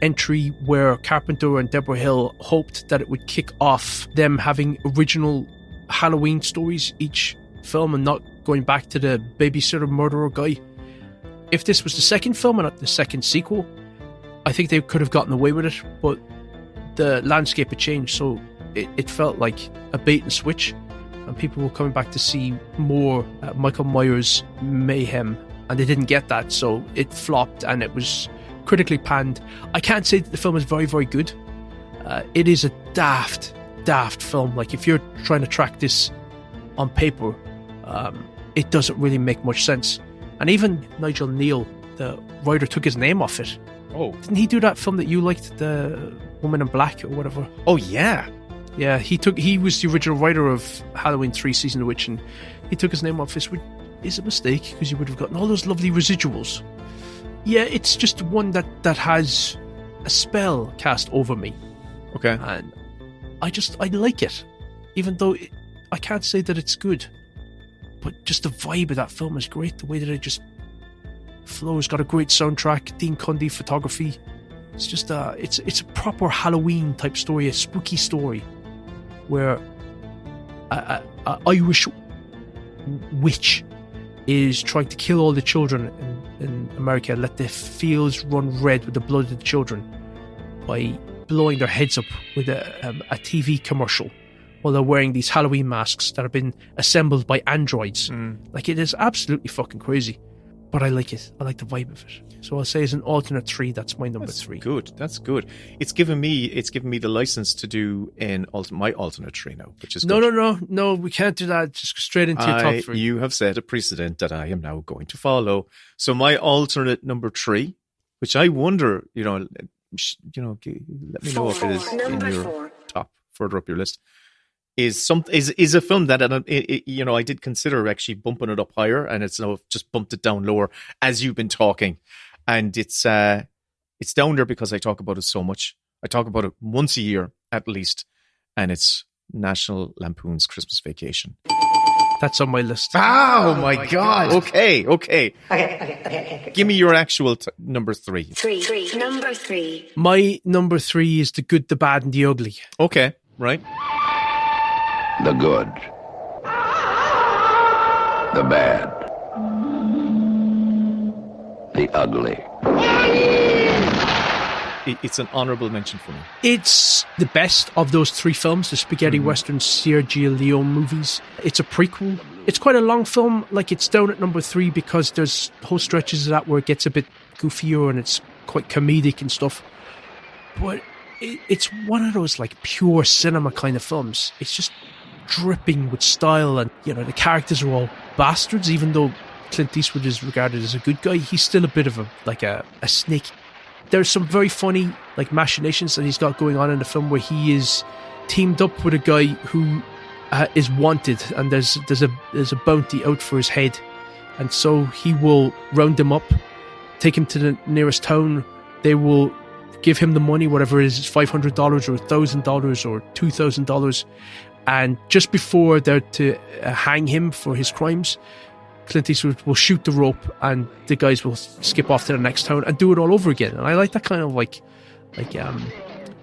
entry where Carpenter and Deborah Hill hoped that it would kick off them having original Halloween stories each film and not going back to the babysitter murderer guy. If this was the second film and not the second sequel, I think they could have gotten away with it, but the landscape had changed, so it felt like a bait and switch, and people were coming back to see more Michael Myers mayhem, and they didn't get that, so it flopped and it was critically panned. I can't say that the film is very, very good. It is a daft film. Like, if you're trying to track this on paper, it doesn't really make much sense. And even Nigel Neal, the writer, took his name off it. Oh. Didn't he do that film that you liked, The Woman in Black or whatever? Oh, yeah. Yeah, he was the original writer of Halloween 3 Season of the Witch, and he took his name off this, which is a mistake, because you would have gotten all those lovely residuals. Yeah, it's just one that has a spell cast over me. Okay. And I like it. Even though I can't say that it's good. But just the vibe of that film is great. The way that it just flows. Got a great soundtrack. Dean Cundy photography. It's just it's a proper Halloween type story. A spooky story. Where a Irish witch is trying to kill all the children in America, let the fields run red with the blood of the children by blowing their heads up with a TV commercial while they're wearing these Halloween masks that have been assembled by androids. Like, it is absolutely fucking crazy, but I like it. I like the vibe of it. So I'll say as an alternate 3, that's my number 3. Good. That's good. It's given me the license to do my alternate 3 now, which is good. No, we can't do that. Just go straight into your top 3. You have set a precedent that I am now going to follow. So my alternate number 3, which I wonder, let me know if it is in your top, further up your list, is a film that I did consider actually bumping it up higher, and it's now just bumped it down lower as you've been talking. And it's down there because I talk about it so much. I talk about it once a year at least, and it's National Lampoon's Christmas Vacation. That's on my list. Oh my God! Okay. Give me your actual number 3. Number 3. My number 3 is The Good, the Bad, and the Ugly. Okay, right. The good. The bad. The ugly. It's an honourable mention for me. It's the best of those 3 films, the spaghetti western Sergio Leone movies. It's a prequel. It's quite a long film. Like, it's down at number 3 because there's whole stretches of that where it gets a bit goofier and it's quite comedic and stuff. But it's one of those, like, pure cinema kind of films. It's just dripping with style, and the characters are all bastards. Even though Clint Eastwood is regarded as a good guy, he's still a bit of a snake. There's some very funny, like, machinations that he's got going on in the film where he is teamed up with a guy who is wanted, and there's a bounty out for his head, and so he will round him up, take him to the nearest town. They will give him the money, whatever it is, $500 or $1,000 or $2,000. And just before they're to hang him for his crimes, Clint Eastwood will shoot the rope, and the guys will skip off to the next town and do it all over again. And I like that kind of like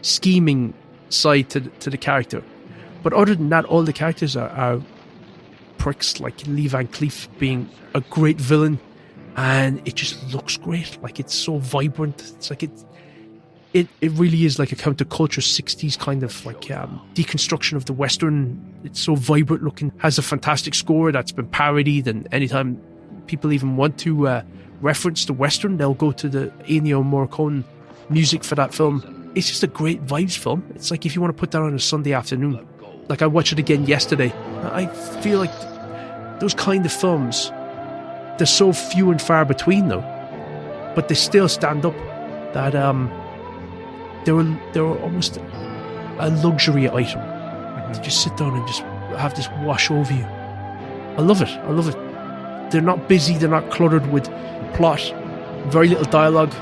scheming side to the character. But other than that, all the characters are pricks, like Lee Van Cleef being a great villain, and it just looks great. Like, it's so vibrant. It's like it really is like a counterculture 60s kind of like deconstruction of the Western. It's so vibrant looking, has a fantastic score that's been parodied, and anytime people even want to reference the Western, they'll go to the Ennio Morricone music for that film. It's just a great vibes film. It's like if you want to put that on a Sunday afternoon. Like, I watched it again yesterday. I feel like those kind of films, they're so few and far between though, but they still stand up. That they were almost a luxury item. You just sit down and just have this wash over you. I love it. They're not busy. They're not cluttered with plot. Very little dialogue.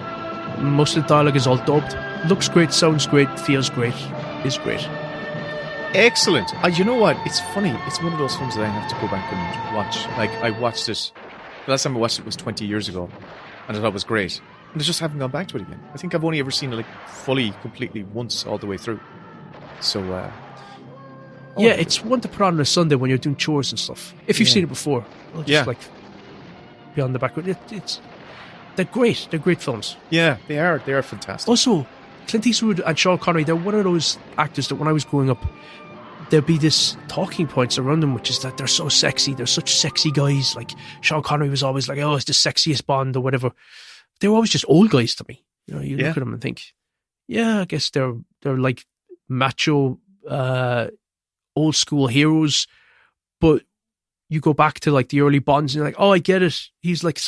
Most of the dialogue is all dubbed. Looks great, sounds great, feels great, is great. Excellent. You know what? It's funny. It's one of those films that I have to go back and watch. Like, I watched it. The last time I watched it was 20 years ago, and I thought it was great. And I just haven't gone back to it again. I think I've only ever seen it like fully, completely once all the way through. So, yeah, it's one to put on a Sunday when you're doing chores and stuff. If you've seen it before, just like be on the background. They're great. They're great films. Yeah, they are. They are fantastic. Also, Clint Eastwood and Sean Connery, they're one of those actors that when I was growing up, there'd be this talking points around them, which is that they're so sexy. They're such sexy guys. Like Sean Connery was always like, oh, it's the sexiest Bond or whatever. They were always just old guys to me. You know, you look at them and think, yeah, I guess they're like macho, old school heroes. But you go back to like the early Bonds and you're like, oh, I get it. He's like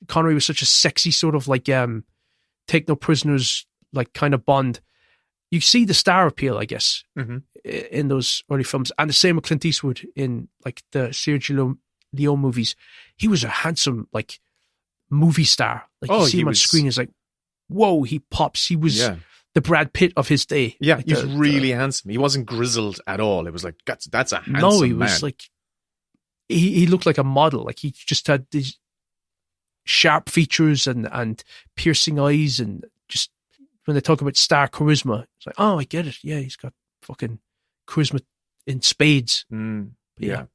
Connery was such a sexy sort of like take no prisoners like kind of Bond. You see the star appeal, I guess, in those early films. And the same with Clint Eastwood in like the Sergio Leone movies. He was a handsome like movie star. Like you see him on screen, it's like, whoa, he pops. He was the Brad Pitt of his day. Yeah, like he's really handsome. He wasn't grizzled at all. It was like, that's a handsome man. No, he was like, he looked like a model. Like he just had these sharp features and piercing eyes, and just when they talk about star charisma, it's like, oh, I get it. Yeah, he's got fucking charisma in spades. Yeah.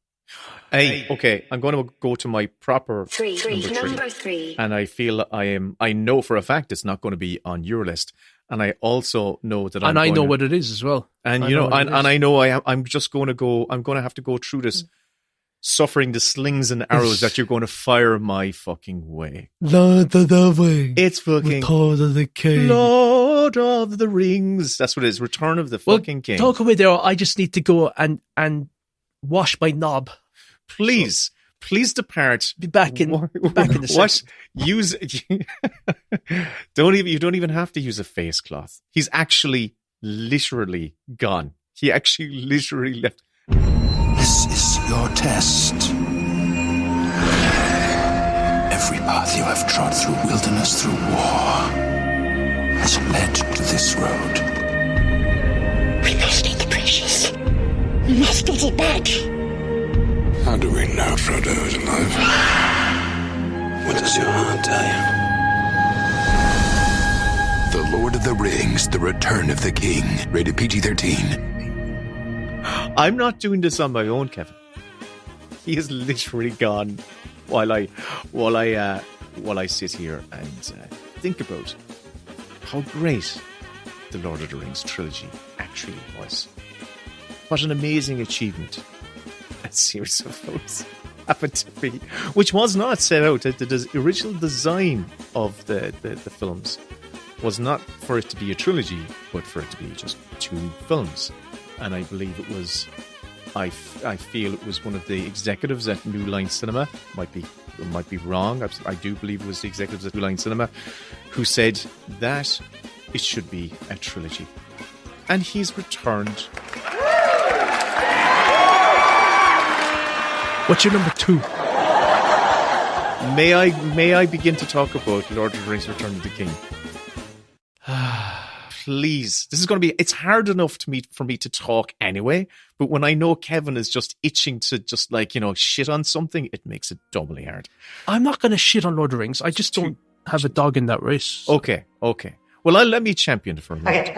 Hey, okay, I'm going to go to my proper number three. And I feel I know for a fact it's not going to be on your list. And I also know that I know what it is as well. And I know I'm going to have to go through this, suffering the slings and arrows that you're going to fire my fucking way. Lord of the Rings. It's fucking Lord of the King. Lord of the Rings. That's what it is. Return of the fucking King. Talk away there. I just need to go and wash my knob. Please depart. Be back in the what? Use you don't even have to use a face cloth. He's actually literally gone. He actually literally left. This is your test. Every path you have trod through wilderness, through war, has led to this road. We must take the precious. We must get it back. How do we know Frodo is alive? What does your heart tell you? The Lord of the Rings, The Return of the King. Rated PG-13. I'm not doing this on my own, Kevin. He is literally gone while I sit here and think about how great the Lord of the Rings trilogy actually was. What an amazing achievement that series of films happened to be, which was not set out. The original design of the films was not for it to be a trilogy, but for it to be just 2 films. And I believe it was, I feel it was one of the executives at New Line Cinema, might be wrong, I do believe it was the executives at New Line Cinema, who said that it should be a trilogy. And he's returned. What's your number 2? May I begin to talk about Lord of the Rings: Return of the King? Please. This is going to be... It's hard enough for me to talk anyway, but when I know Kevin is just itching to just shit on something, it makes it doubly hard. I'm not going to shit on Lord of the Rings. I just don't have a dog in that race. Okay. Well, let me champion it for a minute.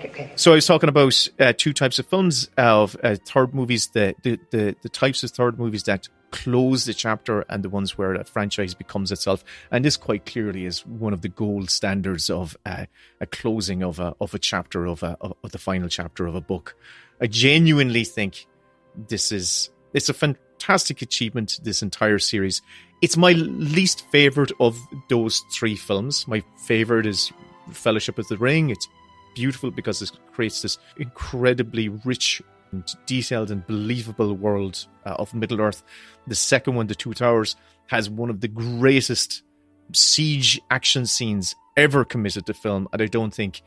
Okay. So I was talking about 2 types of films, of third movies, the types of third movies that close the chapter and the ones where a franchise becomes itself. And this quite clearly is one of the gold standards of a closing of a chapter of the final chapter of a book. I genuinely think it's a fantastic achievement, this entire series. It's my least favorite of those 3 films. My favorite is Fellowship of the Ring. It's beautiful because it creates this incredibly rich and detailed and believable world of Middle-earth. The second one, The Two Towers, has one of the greatest siege action scenes ever committed to film, and I don't think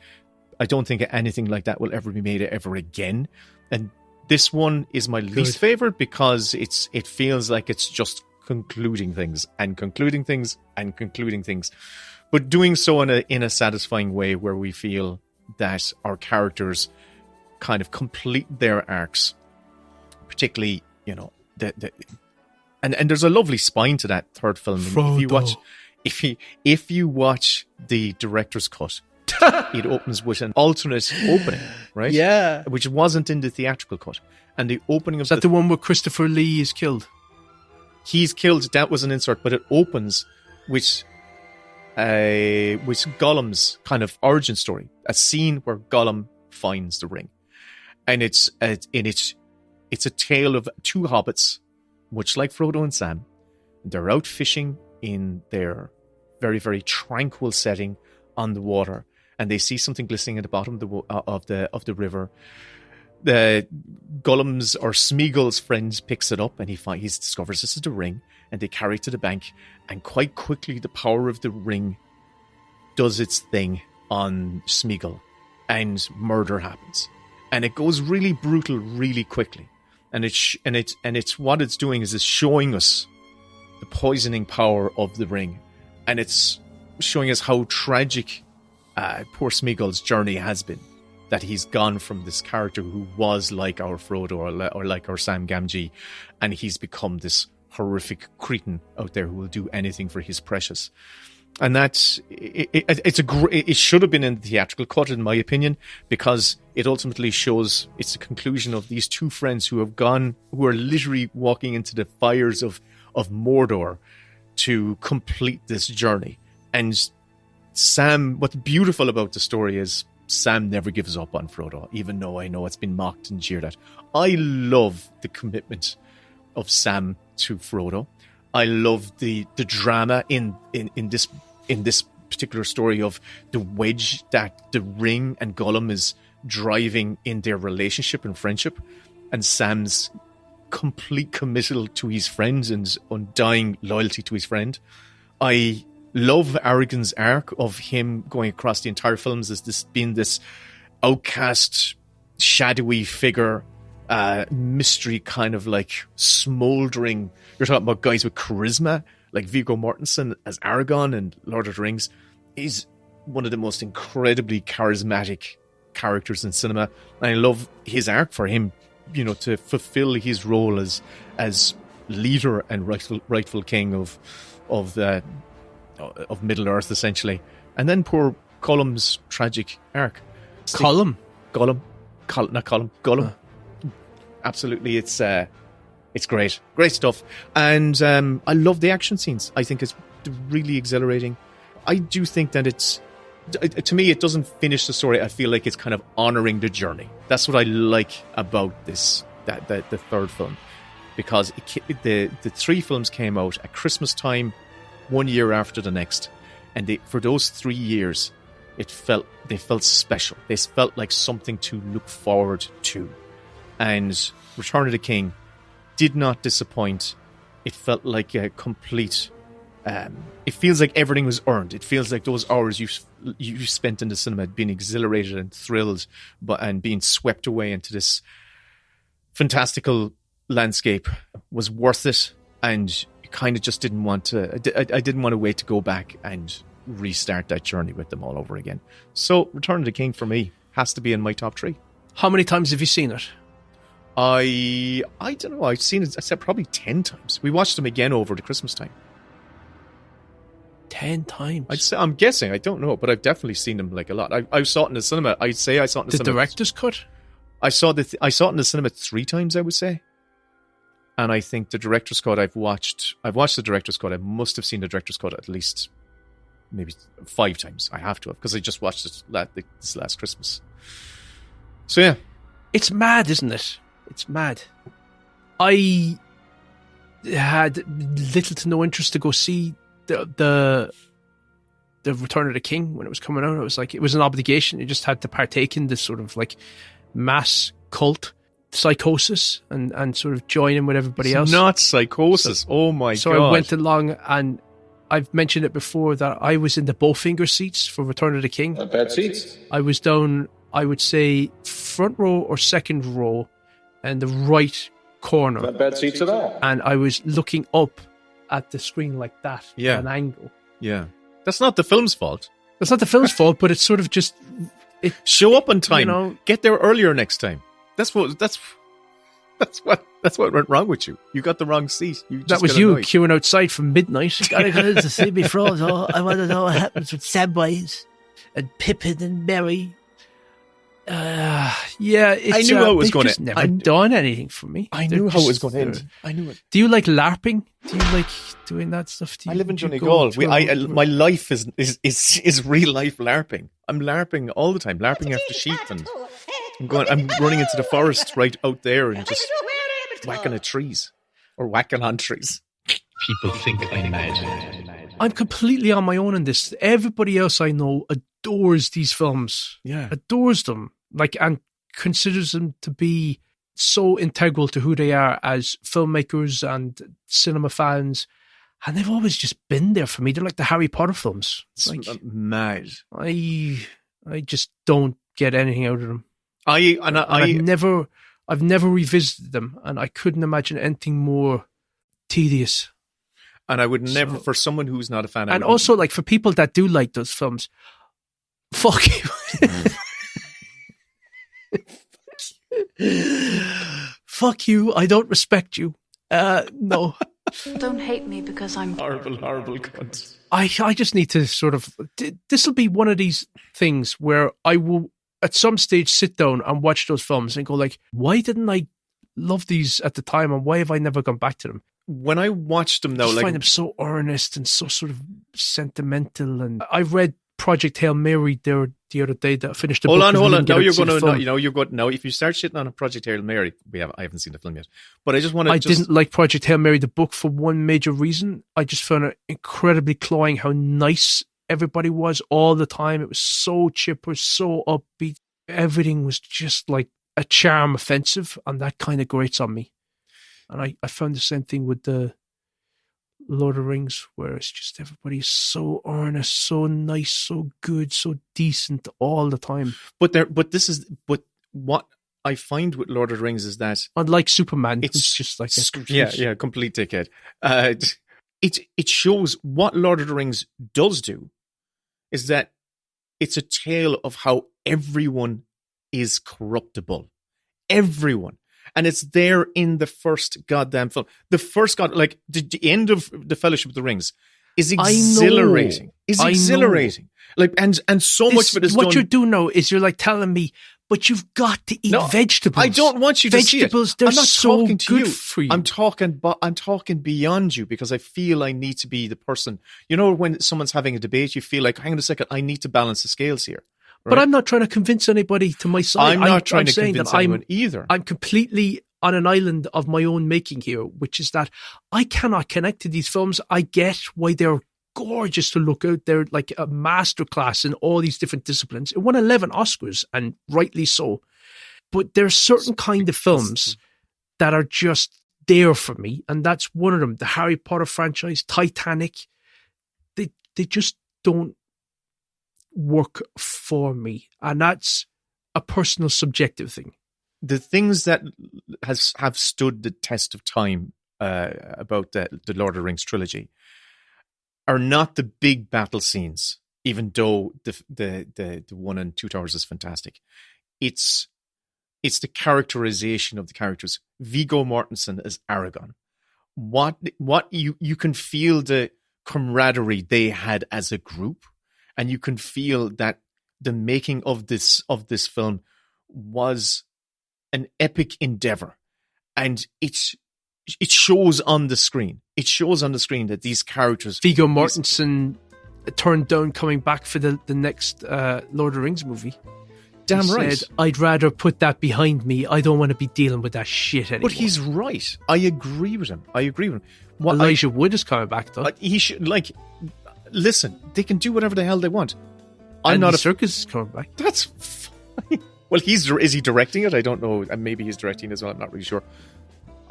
anything like that will ever be made ever again. And this one is my least favorite because it feels like it's just concluding things and concluding things and concluding things, but doing so in a satisfying way where we feel that our characters kind of complete their arcs, particularly, you know, and there's a lovely spine to that third film. If you watch the director's cut, it opens with an alternate opening, right? Yeah. Which wasn't in the theatrical cut. And the opening of Is that the one where Christopher Lee is killed? He's killed. That was an insert, but it opens with Gollum's kind of origin story, a scene where Gollum finds the ring, and it's a tale of two hobbits, much like Frodo and Sam. They're out fishing in their very, very tranquil setting on the water, and they see something glistening at the bottom of the river. The Gollum's or Smeagol's friend picks it up, and he discovers this is the ring, and they carry it to the bank. And quite quickly, the power of the ring does its thing on Smeagol, and murder happens. And it goes really brutal, really quickly. And it's what it's doing is it's showing us the poisoning power of the ring, and it's showing us how tragic poor Smeagol's journey has been. That he's gone from this character who was like our Frodo or like our Sam Gamgee, and he's become this horrific cretin out there who will do anything for his precious. And that's it should have been in the theatrical cut, in my opinion, because it ultimately shows it's the conclusion of these two friends who are literally walking into the fires of Mordor to complete this journey. And Sam, what's beautiful about the story is Sam never gives up on Frodo, even though I know it's been mocked and jeered at. I love the commitment of Sam to Frodo. I love the drama in this particular story of the wedge that the ring and Gollum is driving in their relationship and friendship, and Sam's complete committal to his friends and undying loyalty to his friend. I love Aragorn's arc of him going across the entire films as this being this outcast, shadowy figure, mystery kind of like smouldering. You're talking about guys with charisma, like Viggo Mortensen as Aragorn and Lord of the Rings. He's one of the most incredibly charismatic characters in cinema. And I love his arc for him, you know, to fulfill his role as leader and rightful king of Middle Earth, essentially. And then poor Gollum's tragic arc. Gollum. Absolutely, it's great stuff. And I love the action scenes. I think it's really exhilarating. I do think that to me, it doesn't finish the story. I feel like it's kind of honoring the journey. That's what I like about this, the third film, because the three films came out at Christmas time, 1 year after the next, and for those 3 years, they felt special. They felt like something to look forward to. And Return of the King did not disappoint. It felt like a complete. It feels like everything was earned. It feels like those hours you spent in the cinema being exhilarated and thrilled, and being swept away into this fantastical landscape was worth it. And kind of just didn't want to. I didn't want to wait to go back and restart that journey with them all over again. So Return of the King for me has to be in my top 3. How many times have you seen it? I don't know. I've seen it. I said probably 10 times. We watched them again over the Christmas time. 10 times. I'm guessing. I don't know, but I've definitely seen them like a lot. I saw it in the cinema. I'd say I saw it in the cinema. The director's cut. I saw it in the cinema 3 times. I would say. And I think the director's cut I've watched the director's cut. I must have seen the director's cut at least maybe 5 times. I have to have, because I just watched it this last Christmas. So yeah. It's mad, isn't it? It's mad. I had little to no interest to go see the Return of the King when it was coming out. It was an obligation. You just had to partake in this sort of like mass cult psychosis and sort of join in with everybody else. Not psychosis. Oh my god. So I went along, and I've mentioned it before that I was in the Bowfinger seats for Return of the King. Not bad seats. I was down, I would say, front row or second row, in the right corner. Not bad seats at all. And I was looking up at the screen like that, Yeah. at an angle. Yeah. That's not the film's fault. That's not the film's fault, but it's sort of just... Show up on time. You know, get there earlier next time. That's what went wrong with you. You got the wrong seat. That was you queuing outside from midnight. Gotta go to see me Frodo. I want to know what happens with Samwise and Pippin and Merry. Yeah, I knew how it was going to end. Never done anything for me. I knew how it was going to end. I knew it. Do you like LARPing? Do you like doing that stuff? I live in Donegal. My life is real life LARPing. I'm LARPing all the time, LARPing after sheep, and I'm running into the forest right out there and just whacking at trees or whacking on trees. People think I'm mad. I'm completely on my own in this. Everybody else I know adores these films. Yeah. Adores them. And considers them to be so integral to who they are as filmmakers and cinema fans. And they've always just been there for me. They're like the Harry Potter films. It's mad. I just don't get anything out of them. I've never revisited them, and I couldn't imagine anything more tedious. And I would never, for someone who's not a fan, and also for people that do like those films, fuck you. Fuck you. I don't respect you. No. Don't hate me because I'm horrible cunt. I just need to sort of... This will be one of these things where I will, at some stage, sit down and watch those films and go why didn't I love these at the time, and why have I never gone back to them? When I watch them now, I find them so earnest and so sort of sentimental. And I read Project Hail Mary there the other day that I finished the book. Hold on. Now you're going to, now if you start shitting on a Project Hail Mary, I haven't seen the film yet, but I just want to. I didn't like Project Hail Mary, the book, for one major reason. I just found it incredibly cloying how nice everybody was all the time. It was so chipper, so upbeat. Everything was just like a charm offensive, and that kind of grates on me. And I found the same thing with the Lord of the Rings, where it's just everybody's so earnest, so nice, so good, so decent all the time. But what I find with Lord of the Rings is that, unlike Superman, it's just like a complete dickhead. It shows what Lord of the Rings does do is that it's a tale of how everyone is corruptible. Everyone. And it's there in the first goddamn film. The first the end of the Fellowship of the Rings is exhilarating. Exhilarating. And so much of it is what done. you're doing now is you're telling me, but you've got to eat vegetables. I don't want you to see it. Vegetables, they're I'm not so talking to good you. for you. I'm talking beyond you, because I feel I need to be the person. You know, when someone's having a debate, you feel like, hang on a second, I need to balance the scales here. Right? But I'm not trying to convince anybody to my side. I'm not trying to convince anyone either. I'm completely on an island of my own making here, which is that I cannot connect to these films. I get why they're gorgeous to look at. They're like a masterclass in all these different disciplines. It won 11 Oscars, and rightly so. But there's certain kind of films that are just there for me, and that's one of them. The Harry Potter franchise, Titanic, they just don't work for me, and that's a personal subjective thing. The things that have stood the test of time about the Lord of the Rings trilogy are not the big battle scenes, even though the one in Two Towers is fantastic. It's the characterization of the characters. Viggo Mortensen as Aragorn. What you can feel the camaraderie they had as a group. And you can feel that the making of this film was an epic endeavor, and it shows on the screen. It shows on the screen that these characters. Viggo Mortensen turned down coming back for the next Lord of the Rings movie. Damn he right. Said, I'd rather put that behind me. I don't want to be dealing with that shit anymore. But he's right. I agree with him. Elijah Wood is coming back though. He should listen, they can do whatever the hell they want. Andy Serkis is coming back. That's fine. Well, is he directing it? I don't know. And maybe he's directing it as well. I'm not really sure.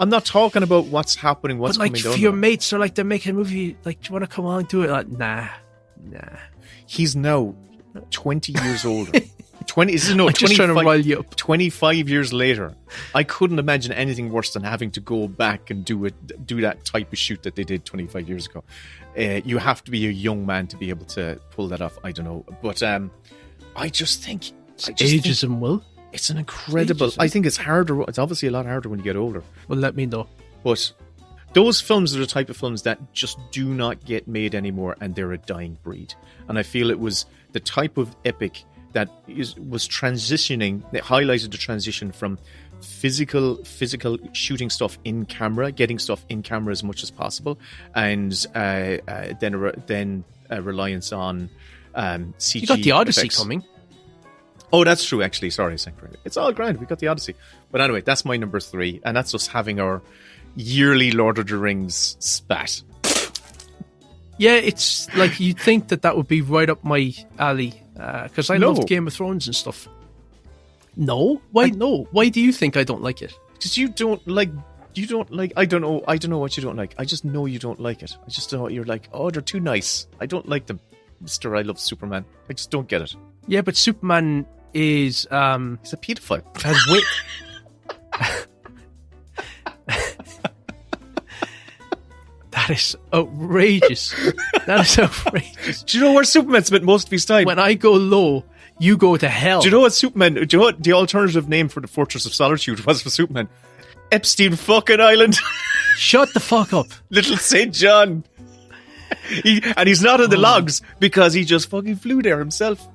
I'm not talking about what's happening, what's coming down. But for your mates, they're making a movie, do you want to come on and do it? Nah. He's now 20 years older. just trying to rile you up. 25 years later, I couldn't imagine anything worse than having to go back and do that type of shoot that they did 25 years ago. You have to be a young man to be able to pull that off. I don't know, but I just think ageism, Will. It's an incredible. I think it's harder. It's obviously a lot harder when you get older. Well, let me know. But those films are the type of films that just do not get made anymore, and they're a dying breed. And I feel it was the type of epic that was transitioning, that highlighted the transition from physical shooting stuff in camera, getting stuff in camera as much as possible, and then a reliance on CG. You got the Odyssey effects coming. Oh, that's true, actually. Sorry, it's all grand. We got the Odyssey. But anyway, that's my number 3, and that's us having our yearly Lord of the Rings spat. Yeah, it's like you'd think that would be right up my alley, because I love Game of Thrones and stuff. No? Why no? Why do you think I don't like it? Because you don't like, I don't know what you don't like. I just know you don't like it. I just know you're like, oh, they're too nice. I don't like them. Mr. I love Superman. I just don't get it. Yeah, but Superman is... he's a pedophile. Has wit. That is outrageous. That is outrageous. Do you know where Superman spent most of his time? When I go low, you go to hell. Do you know what Superman... Do you know what the alternative name for the Fortress of Solitude was for Superman? Epstein fucking Island. Shut the fuck up. Little St. John. And he's not in the logs because he just fucking flew there himself.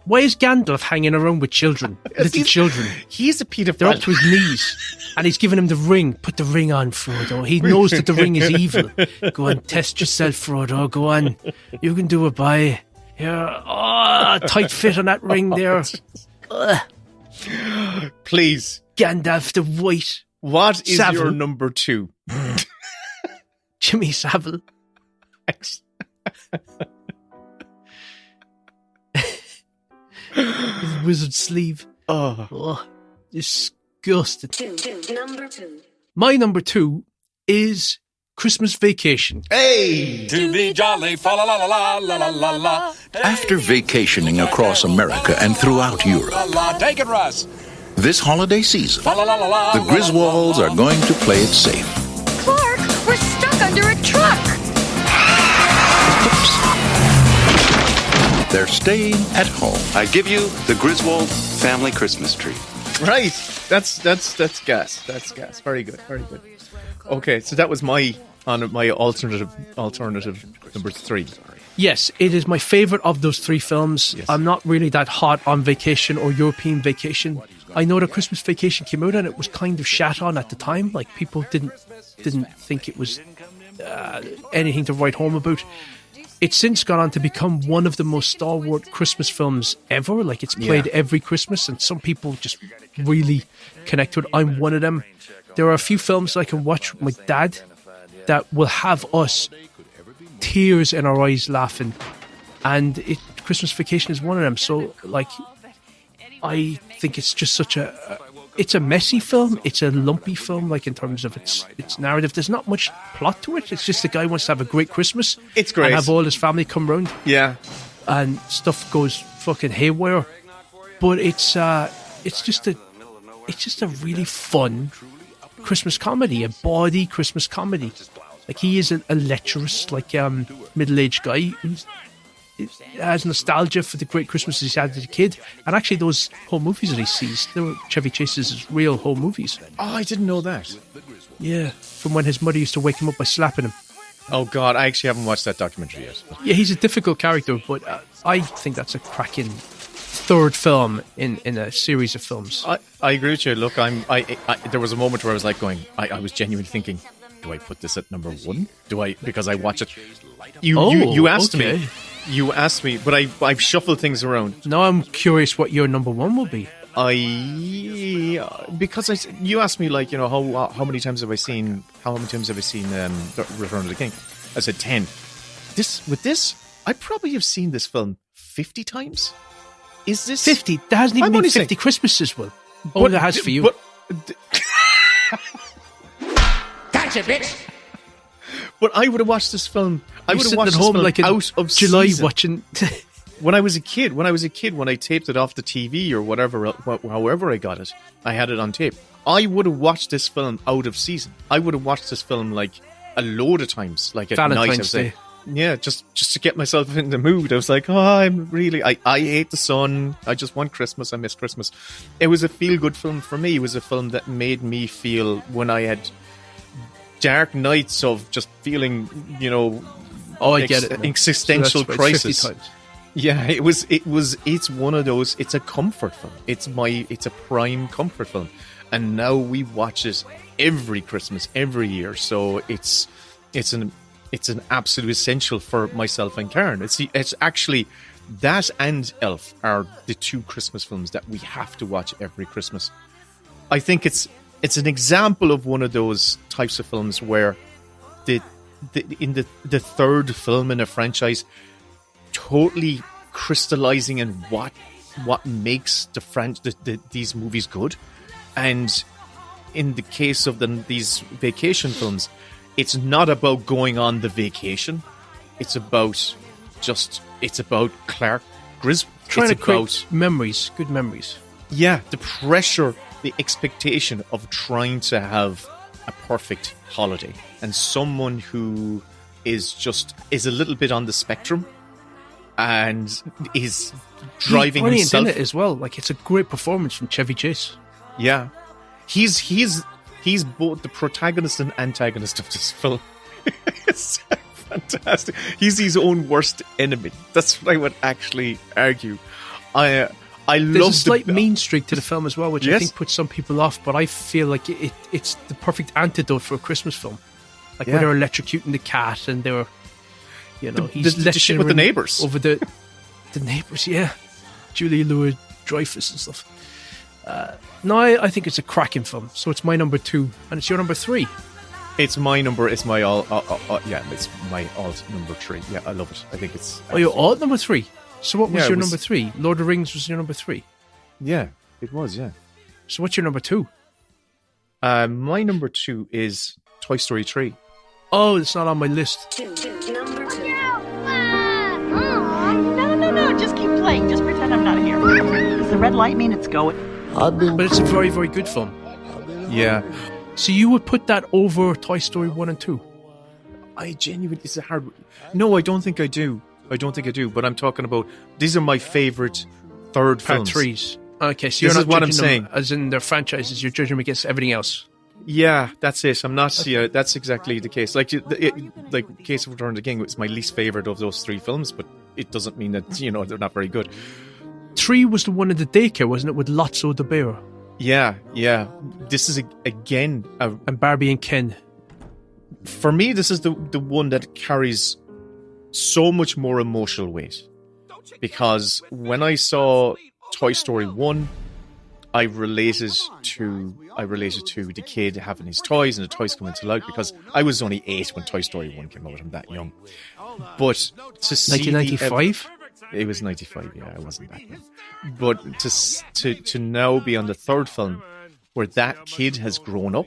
Why is Gandalf hanging around with children? Little children. He's a pedophile. They're up to his knees. And he's giving him the ring. Put the ring on, Frodo. He knows that the ring is evil. Go on, test yourself, Frodo. Go on. You can do it, boy. Yeah. Oh, tight fit on that ring there. Please. Gandalf the White. What is Savile. your number 2? Jimmy Savile. His wizard sleeve. Oh, disgusting. Number 2. My number 2 is Christmas Vacation. Hey! To be jolly, fa la la la la la la la. After vacationing across America and throughout Europe, Take it, Russ. this holiday season, the Griswolds are going to play it safe. Clark, we're stuck under a truck. They're staying at home. I give you the Griswold family Christmas tree. Right. That's gas. That's gas. Very good. Very good. Okay, so that was my alternative number 3. Yes, it is my favourite of those 3 films. Yes. I'm not really that hot on Vacation or European Vacation. I know that Christmas Vacation came out and it was kind of shat on at the time. Like, people didn't think it was anything to write home about. It's since gone on to become one of the most stalwart Christmas films ever. Like, it's played every Christmas, and some people just really connect with it. I'm one of them. There are a few films I can watch with my dad that will have us tears in our eyes laughing, and Christmas Vacation is one of them. So, like, I think it's just such it's a messy film. It's a lumpy film, like, in terms of its narrative. There's not much plot to it. It's just the guy wants to have a great Christmas. It's great. And have all his family come round. Yeah. And stuff goes fucking haywire. But it's just a really fun Christmas comedy, a bawdy Christmas comedy. Like, he is a lecherous, like, middle-aged guy who has nostalgia for the great Christmases he had as a kid. And actually, those home movies that he sees, they were Chevy Chase's real home movies. Oh, I didn't know that. Yeah, from when his mother used to wake him up by slapping him. Oh, God, I actually haven't watched that documentary yet. Yeah, he's a difficult character, but I think that's a cracking third film in a series of films. I agree with you. Look, there was a moment where I was like I was genuinely thinking, do I put this at number 1? Because I watch it. You asked me. You asked me, but I've shuffled things around. Now I'm curious what your number 1 will be. Because you asked me, like, you know, how many times have I seen Return of the King? I said 10. With this, I probably have seen this film 50 times. Is this 50? There hasn't even been 50 Christmases, Will. Oh, there has for you. Gotcha, bitch. But I would have watched this film. I would have watched at this home film like in out of July season. watching when I was a kid, when I taped it off the TV or whatever, however I got it, I had it on tape. I would have watched this film out of season. I would have watched this film like a load of times, like at night. I was like, yeah, just to get myself in the mood. I was like, I hate the sun. I just want Christmas. I miss Christmas. It was a feel-good film for me. It was a film that made me feel when I had dark nights of just feeling, I get it. Existential crisis. Yeah, it's one of those. It's a comfort film. It's a prime comfort film, and now we watch it every Christmas, every year. So it's an absolute essential for myself and Karen. It's actually that and Elf are the two Christmas films that we have to watch every Christmas. I think it's an example of one of those types of films where the third film in a franchise totally crystallizing in what makes these movies good. And in the case of these vacation films, it's not about going on the vacation. It's about Clark Griswold. Trying to create memories, good memories. Yeah, the pressure, the expectation of trying to have a perfect holiday. And someone who is a little bit on the spectrum and is driving himself. In it as well. Like, it's a great performance from Chevy Chase. Yeah. He's both the protagonist and antagonist of this film. It's fantastic. He's his own worst enemy. That's what I would actually argue. There's a slight mean streak to the film as well, which I think puts some people off, but I feel like it's the perfect antidote for a Christmas film. Like when they're electrocuting the cat and they're, he's the shit with the neighbours. Over the neighbours, yeah. Julia Louis-Dreyfus and stuff. No, I think it's a cracking film. So it's my number 2, and it's your number 3. It's my number. It's my alt number 3. Yeah, I love it. I think it's. Your alt number 3. So what was your number 3? Lord of the Rings was your number 3. Yeah, it was. Yeah. So what's your number 2? My number 2 is Toy Story 3. Oh, it's not on my list. Number 2. No, just keep playing. Just pretend I'm not here. Does the red light mean it's going? But it's a very, very good film. Yeah. So you would put that over Toy Story 1 and 2? It's a hard. No, I don't think I do. But I'm talking about, these are my favourite third films. Part 3s. Okay, so you're not what I'm saying. As in their franchises, you're judging them against everything else. Yeah, that's it. I'm not. Okay. That's exactly the case. Like Case of Return of the King was my least favourite of those 3 films, but it doesn't mean that they're not very good. 3 was the one in the daycare, wasn't it, with Lotso the bear? Yeah. This is again and Barbie and Ken. For me, this is the one that carries so much more emotional weight, because when I saw Toy Story 1, I related to the kid having his toys and the toys coming to life, because I was only 8 when Toy Story 1 came out. I'm that young. But to see 1995? It was 95, yeah, I wasn't that young. But to now be on the third film where that kid has grown up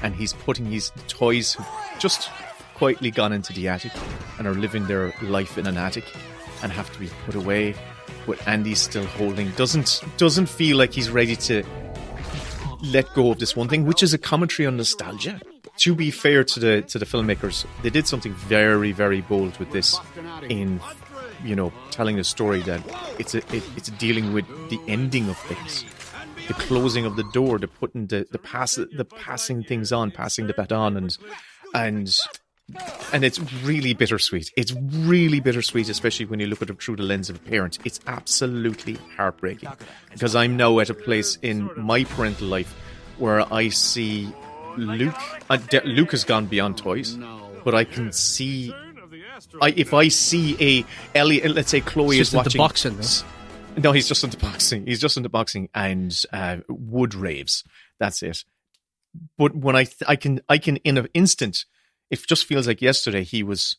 and he's putting his toys just quietly gone into the attic and are living their life in an attic and have to be put away, but Andy's still holding, doesn't feel like he's ready to let go of this one thing, which is a commentary on nostalgia. To be fair to the filmmakers, they did something very, very bold with this in telling a story that it's dealing with the ending of things, the closing of the door, the putting the passing things on, passing the baton, and it's really bittersweet. It's really bittersweet, especially when you look at it through the lens of a parent. It's absolutely heartbreaking, because I'm now at a place in my parental life where I see Luke. Luke has gone beyond toys, but I can see. If I see Ellie, let's say Chloe is watching the boxing. No, he's just into boxing. He's just into boxing and wood raves. That's it. But when I can in an instant, it just feels like yesterday he was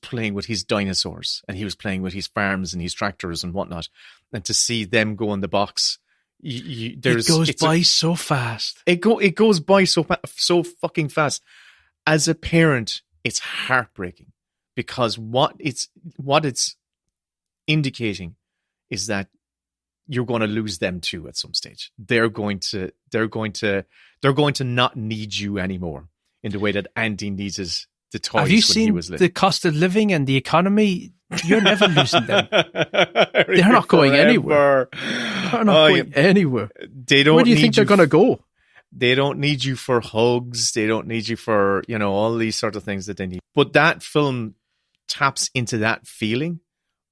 playing with his dinosaurs and he was playing with his farms and his tractors and whatnot, and to see them go in the box, it goes by so fast. It goes by so fucking fast. As a parent, it's heartbreaking. Because what it's indicating is that you're going to lose them too at some stage. They're going to not need you anymore in the way that Andy needed the toys. Have you when seen he was little. the cost of living and the economy? You're never losing them. They're not going anywhere. They're not going anywhere. They don't. Where do you think they're going to go? They don't need you for hugs. They don't need you for, all these sort of things that they need. But that film taps into that feeling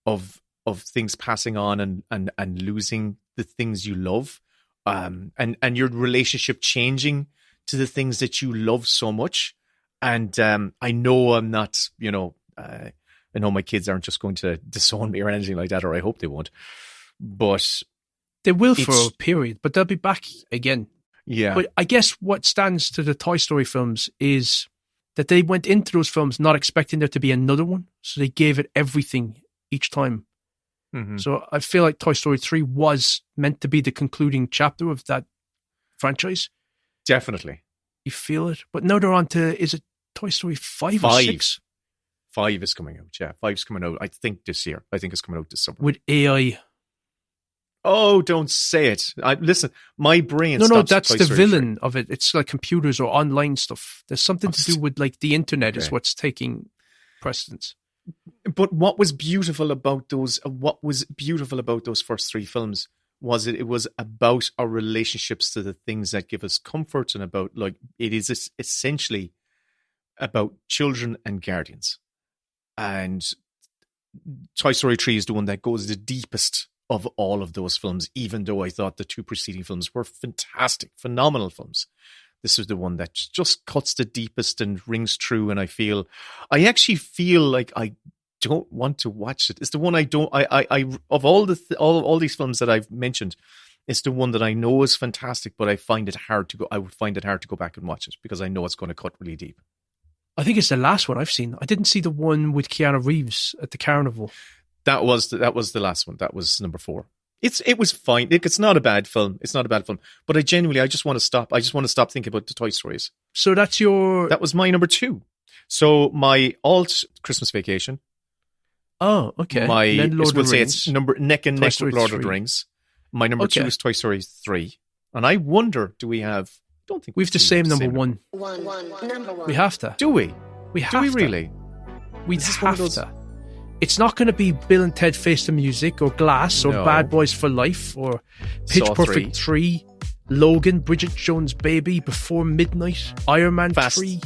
of things passing on and losing the things you love, and your relationship changing to the things that you love so much. And I know I'm not, I know my kids aren't just going to disown me or anything like that, or I hope they won't. But they will for a period, but they'll be back again. Yeah. But I guess what stands to the Toy Story films is that they went into those films not expecting there to be another one. So they gave it everything each time. Mm-hmm. So I feel like Toy Story 3 was meant to be the concluding chapter of that franchise. Definitely. You feel it. But now they're on to, is it Toy Story 5 or 6? 5 is coming out, yeah. 5's coming out, I think, this year. I think it's coming out this summer. With AI. Oh, don't say it. Listen, my brain No, stops that's Toy the Story villain 3. of it. It's like computers or online stuff. There's something to do with like the internet is what's taking precedence. But what was beautiful about those first 3 films was it was about our relationships to the things that give us comfort, and about, like, it is essentially about children and guardians. And Toy Story 3 is the one that goes the deepest of all of those films, even though I thought the 2 preceding films were fantastic, phenomenal films. This is the one that just cuts the deepest and rings true, and I actually feel like I don't want to watch it. It's the one I of all these films that I've mentioned, it's the one that I know is fantastic, but I would find it hard to go back and watch it because I know it's going to cut really deep. I think it's the last one I've seen. I didn't see the one with Keanu Reeves at the carnival. That was the last one. That was number 4. It was fine. It's not a bad film. But I just want to stop. I just want to stop thinking about the Toy Stories. So that was my number 2. So my alt Christmas Vacation. Oh, okay. It's neck and neck with Lord of the Rings. My number 2 is Toy Story 3. And I wonder, we have the same number 1. We have to. Do we? We have to. Do we to. really? We have to. It's not going to be Bill and Ted Face the Music or Glass or Bad Boys for Life or Pitch Perfect 3, Logan, Bridget Jones' Baby, Before Midnight, Iron Man 3,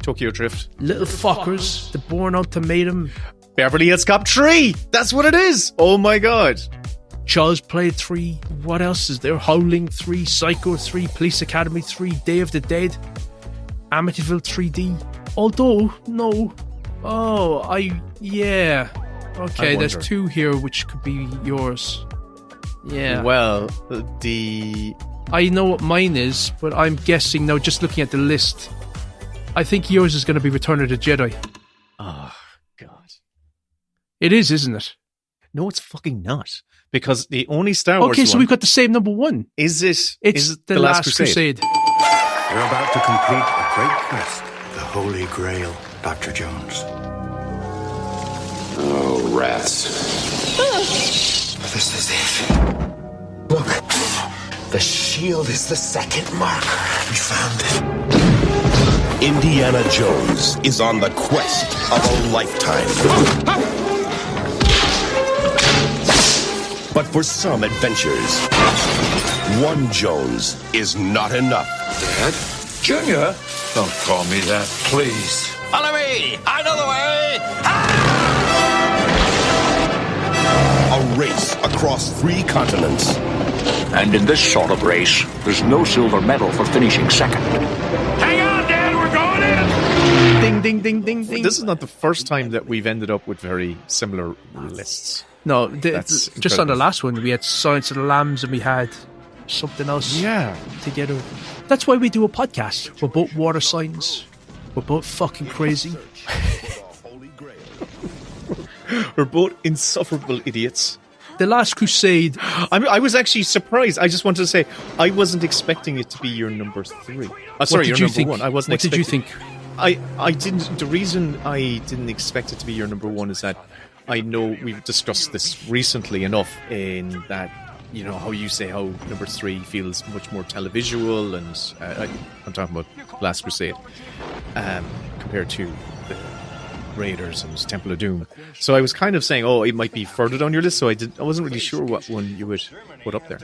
Tokyo Drift, Little Fuckers, The Bourne Ultimatum, Beverly Hills Cop 3. That's what it is. Oh my God. Child's Play 3. What else is there? Howling 3, Psycho 3, Police Academy 3, Day of the Dead, Amityville 3D. Although, no. Okay, there's 2 here which could be yours. Yeah. Well, I know what mine is, but I'm guessing now, just looking at the list, I think yours is going to be Return of the Jedi. Oh, God. It is, isn't it? No, it's fucking not. Because the only Star Wars Okay, so we've got the same number 1. Is it? It's The Last Crusade. You're about to complete a great quest. The Holy Grail, Dr. Jones. Oh, rats. This is it. Look. The shield is the second marker. We found it. Indiana Jones is on the quest of a lifetime. But for some adventures, one Jones is not enough. Dad? Junior? Don't call me that, please. Follow me! I know the way! A race across 3 continents. And in this sort of race, there's no silver medal for finishing second. Hang on, Dad, we're going in! Ding, ding, ding, ding, ding. This is not the first time that we've ended up with very similar lists. No, just on the last one, we had Silence of the Lambs and we had something else together. That's why we do a podcast. We're both water signs. We're both fucking crazy. We're both insufferable idiots. The Last Crusade. I was actually surprised. I just wanted to say, I wasn't expecting it to be your number 3. Sorry, your number 1. I wasn't expecting. What did you think? I didn't. The reason I didn't expect it to be your number 1 is that I know we've discussed this recently enough in that, you know, how you say how number 3 feels much more televisual, and I'm talking about Last Crusade, compared to the Raiders and Temple of Doom. So I was kind of saying, it might be further down your list, so I wasn't really sure what one you would put up there.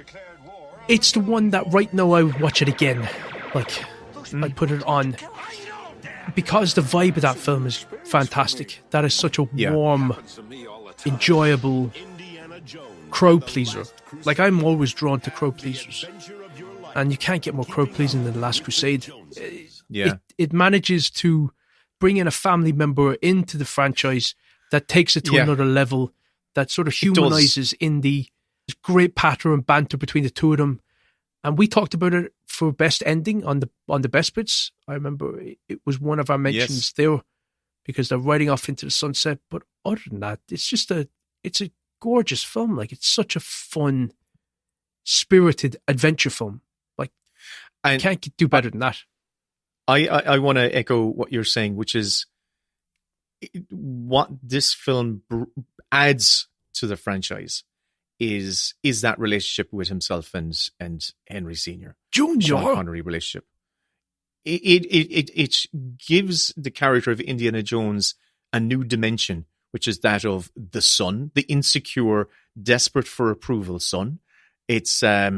It's the one that right now I would watch it again. Like, I'd put it on because the vibe of that film is fantastic. That is such a warm, enjoyable crowd pleaser. Like, I'm always drawn to crowd pleasers, and you can't get more crowd pleasing than The Last Crusade. It manages to bring in a family member into the franchise that takes it to another level, that sort of humanizes in the great patter and banter between the two of them. And we talked about it for best ending on the best bits. I remember it was one of our mentions there, because they're riding off into the sunset. But other than that, it's a gorgeous film. Like, it's such a fun, spirited adventure film. Like, you can't do better than that. I want to echo what you're saying, which is what this film adds to the franchise is that relationship with himself and Henry Sr. Junior. Sean Connery relationship. It gives the character of Indiana Jones a new dimension, which is that of the son, the insecure, desperate for approval son. It's a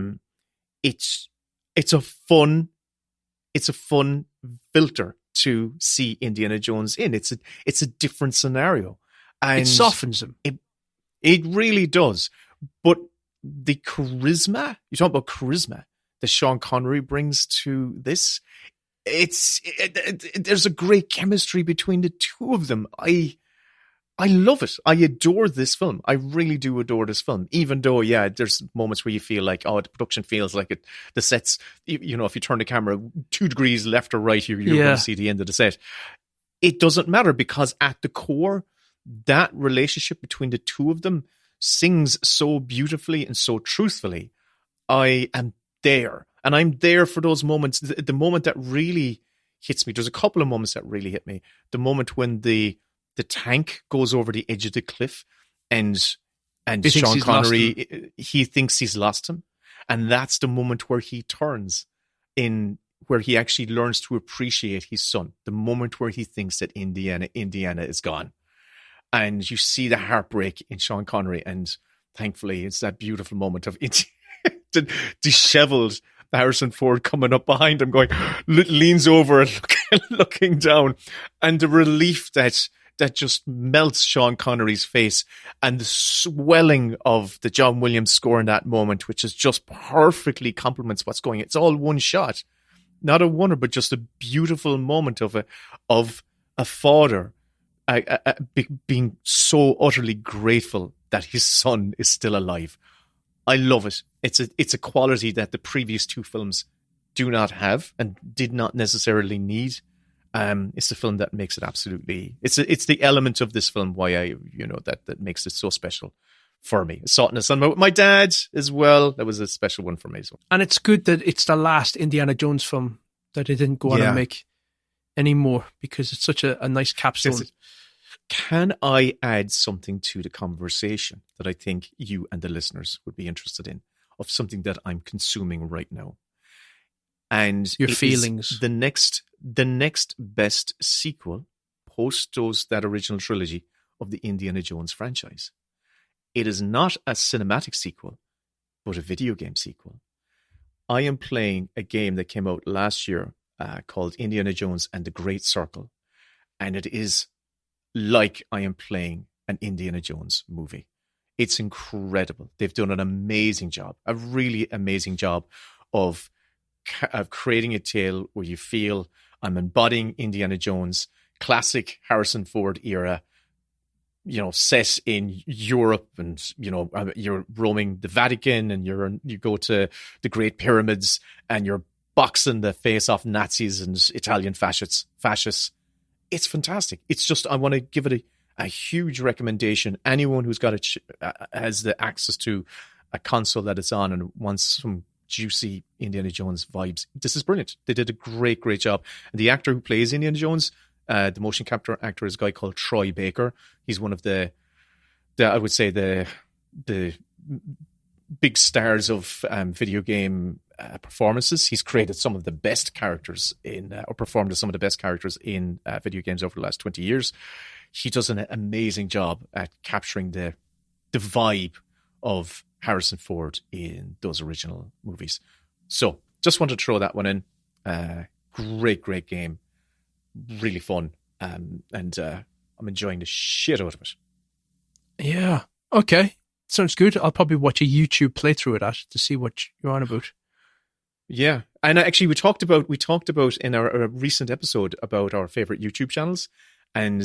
fun filter to see Indiana Jones in. It's a different scenario, and it softens him. It really does. But the charisma, you talk about charisma that Sean Connery brings to this, there's a great chemistry between the two of them. I love it. I adore this film. I really do adore this film. Even though, there's moments where you feel like, the production feels like it. The sets, you know, if you turn the camera 2 degrees left or right, you're going to see the end of the set. It doesn't matter, because at the core, that relationship between the two of them sings so beautifully and so truthfully. I am there. And I'm there for those moments. The moment that really hits me, there's a couple of moments that really hit me. The moment when the tank goes over the edge of the cliff and Sean Connery, he thinks he's lost him. And that's the moment where he turns, where he actually learns to appreciate his son. The moment where he thinks that Indiana is gone. And you see the heartbreak in Sean Connery, and thankfully it's that beautiful moment of the disheveled Harrison Ford coming up behind him, leans over and looking down, and the relief that just melts Sean Connery's face, and the swelling of the John Williams score in that moment, which is just perfectly complements what's going on. It's all one shot, not a wonder, but just a beautiful moment of a father being so utterly grateful that his son is still alive. I love it. It's a quality that the previous 2 films do not have and did not necessarily need. It's the film that makes it absolutely. It's the element of this film why that makes it so special for me. I saw it in the cinema with my dad as well. That was a special one for me. So. And it's good that it's the last Indiana Jones film that they didn't go on and make anymore, because it's such a nice capstone. Can I add something to the conversation that I think you and the listeners would be interested in, of something that I'm consuming right now? And your feelings. The next best sequel post that original trilogy of the Indiana Jones franchise. It is not a cinematic sequel, but a video game sequel. I am playing a game that came out last year called Indiana Jones and the Great Circle. And it is like I am playing an Indiana Jones movie. It's incredible. They've done an amazing job, a really amazing job of creating a tale where you feel I'm embodying Indiana Jones, classic Harrison Ford era, set in Europe, and you're roaming the Vatican, and you go to the Great Pyramids, and you're boxing the face off Nazis and Italian fascists. It's fantastic. It's just, I want to give it a huge recommendation. Anyone who's got has the access to a console that it's on and wants some juicy Indiana Jones vibes, this is brilliant. They did a great job. And the actor who plays Indiana Jones, the motion capture actor, is a guy called Troy Baker. He's one of the I would say the big stars of video game performances. He's created some of the best characters or performed as some of the best characters in video games over the last 20 years. He does an amazing job at capturing the vibe of Harrison Ford in those original movies. So just want to throw that one in. Great game. Really fun. And I'm enjoying the shit out of it. Yeah. Okay. Sounds good. I'll probably watch a YouTube playthrough of that to see what you're on about. Yeah. And actually we talked about in our recent episode about our favorite YouTube channels. And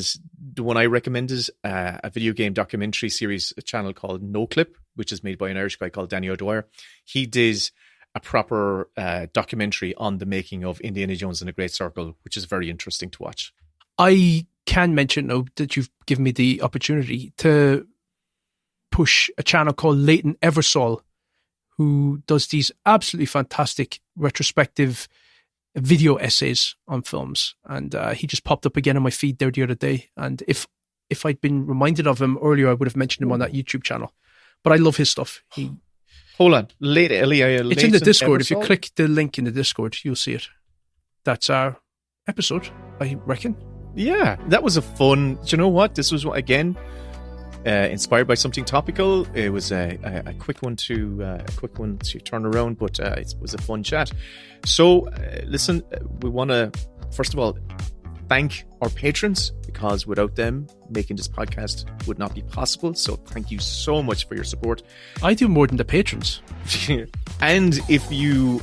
the one I recommend is a video game documentary series, a channel called No Clip, which is made by an Irish guy called Danny O'Dwyer. He did a proper documentary on the making of Indiana Jones and the Great Circle, which is very interesting to watch. I can mention, though, that you've given me the opportunity to push a channel called Leighton Eversole, who does these absolutely fantastic retrospective video essays on films. And he just popped up again on my feed there the other day. And if I'd been reminded of him earlier, I would have mentioned him on that YouTube channel. But I love his stuff. Hold on. It's in the Discord. If you click the link in the Discord, you'll see it. That's our episode, I reckon. Yeah, that was a fun... Do you know what? This was, again, inspired by something topical. It was a quick one to turn around, but it was a fun chat. So, listen, we want to, first of all, thank our patrons, because without them, making this podcast would not be possible. So thank you so much for your support. I do more than the patrons. And if you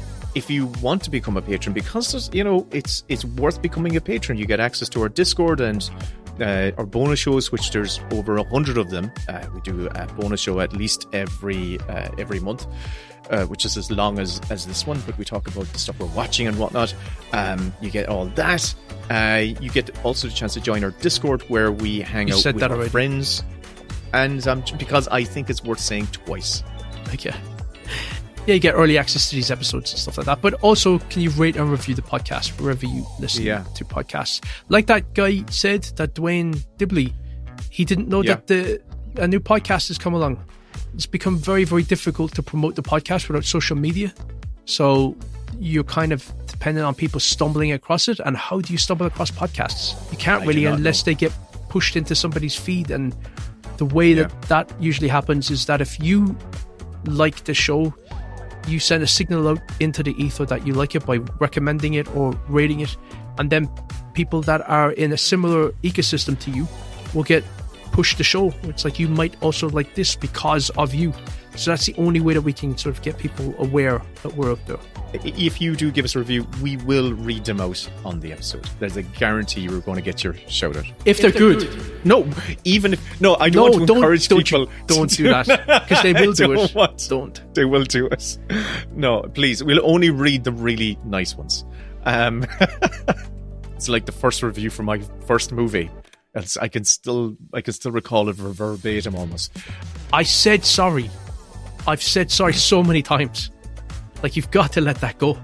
want to become a patron, because it's worth becoming a patron, you get access to our Discord and our bonus shows, which there's over 100 of them. We do a bonus show at least every month, which is as long as this one, but we talk about the stuff we're watching and whatnot. You get all that. You get also the chance to join our Discord, where we hang out with our friends. And because I think it's worth saying twice. Okay. Yeah, you get early access to these episodes and stuff like that. But also, can you rate and review the podcast wherever you listen to podcasts? Like that guy said, that Dwayne Dibley, he didn't know that a new podcast has come along. It's become very, very difficult to promote the podcast without social media. So you're kind of dependent on people stumbling across it. And how do you stumble across podcasts? You can't really, unless they get pushed into somebody's feed. And the way that usually happens is that if you like the show, you send a signal out into the ether that you like it by recommending it or rating it, and then people that are in a similar ecosystem to you will get pushed the show. It's like, you might also like this because of you. So that's the only way that we can sort of get people aware that we're out there. If you do give us a review, we will read them out on the episode. There's a guarantee you're going to get your shout out. If they're good. No, even if... No, I don't want to encourage people... Don't do that, because they will do it. Don't. They will do it. No, please. We'll only read the really nice ones. It's like the first review for my first movie. I can still recall it verbatim almost. I said sorry. I've said sorry so many times. Like, you've got to let that go.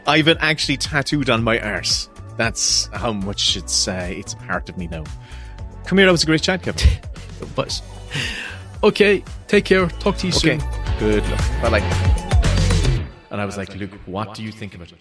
I've been actually tattooed on my arse. That's how much it's a part of me now. Come here, that was a great chat, Kevin. It was. Okay, take care. Talk to you soon. Good luck. Bye-bye. And I was like, Luke, what do you think of it?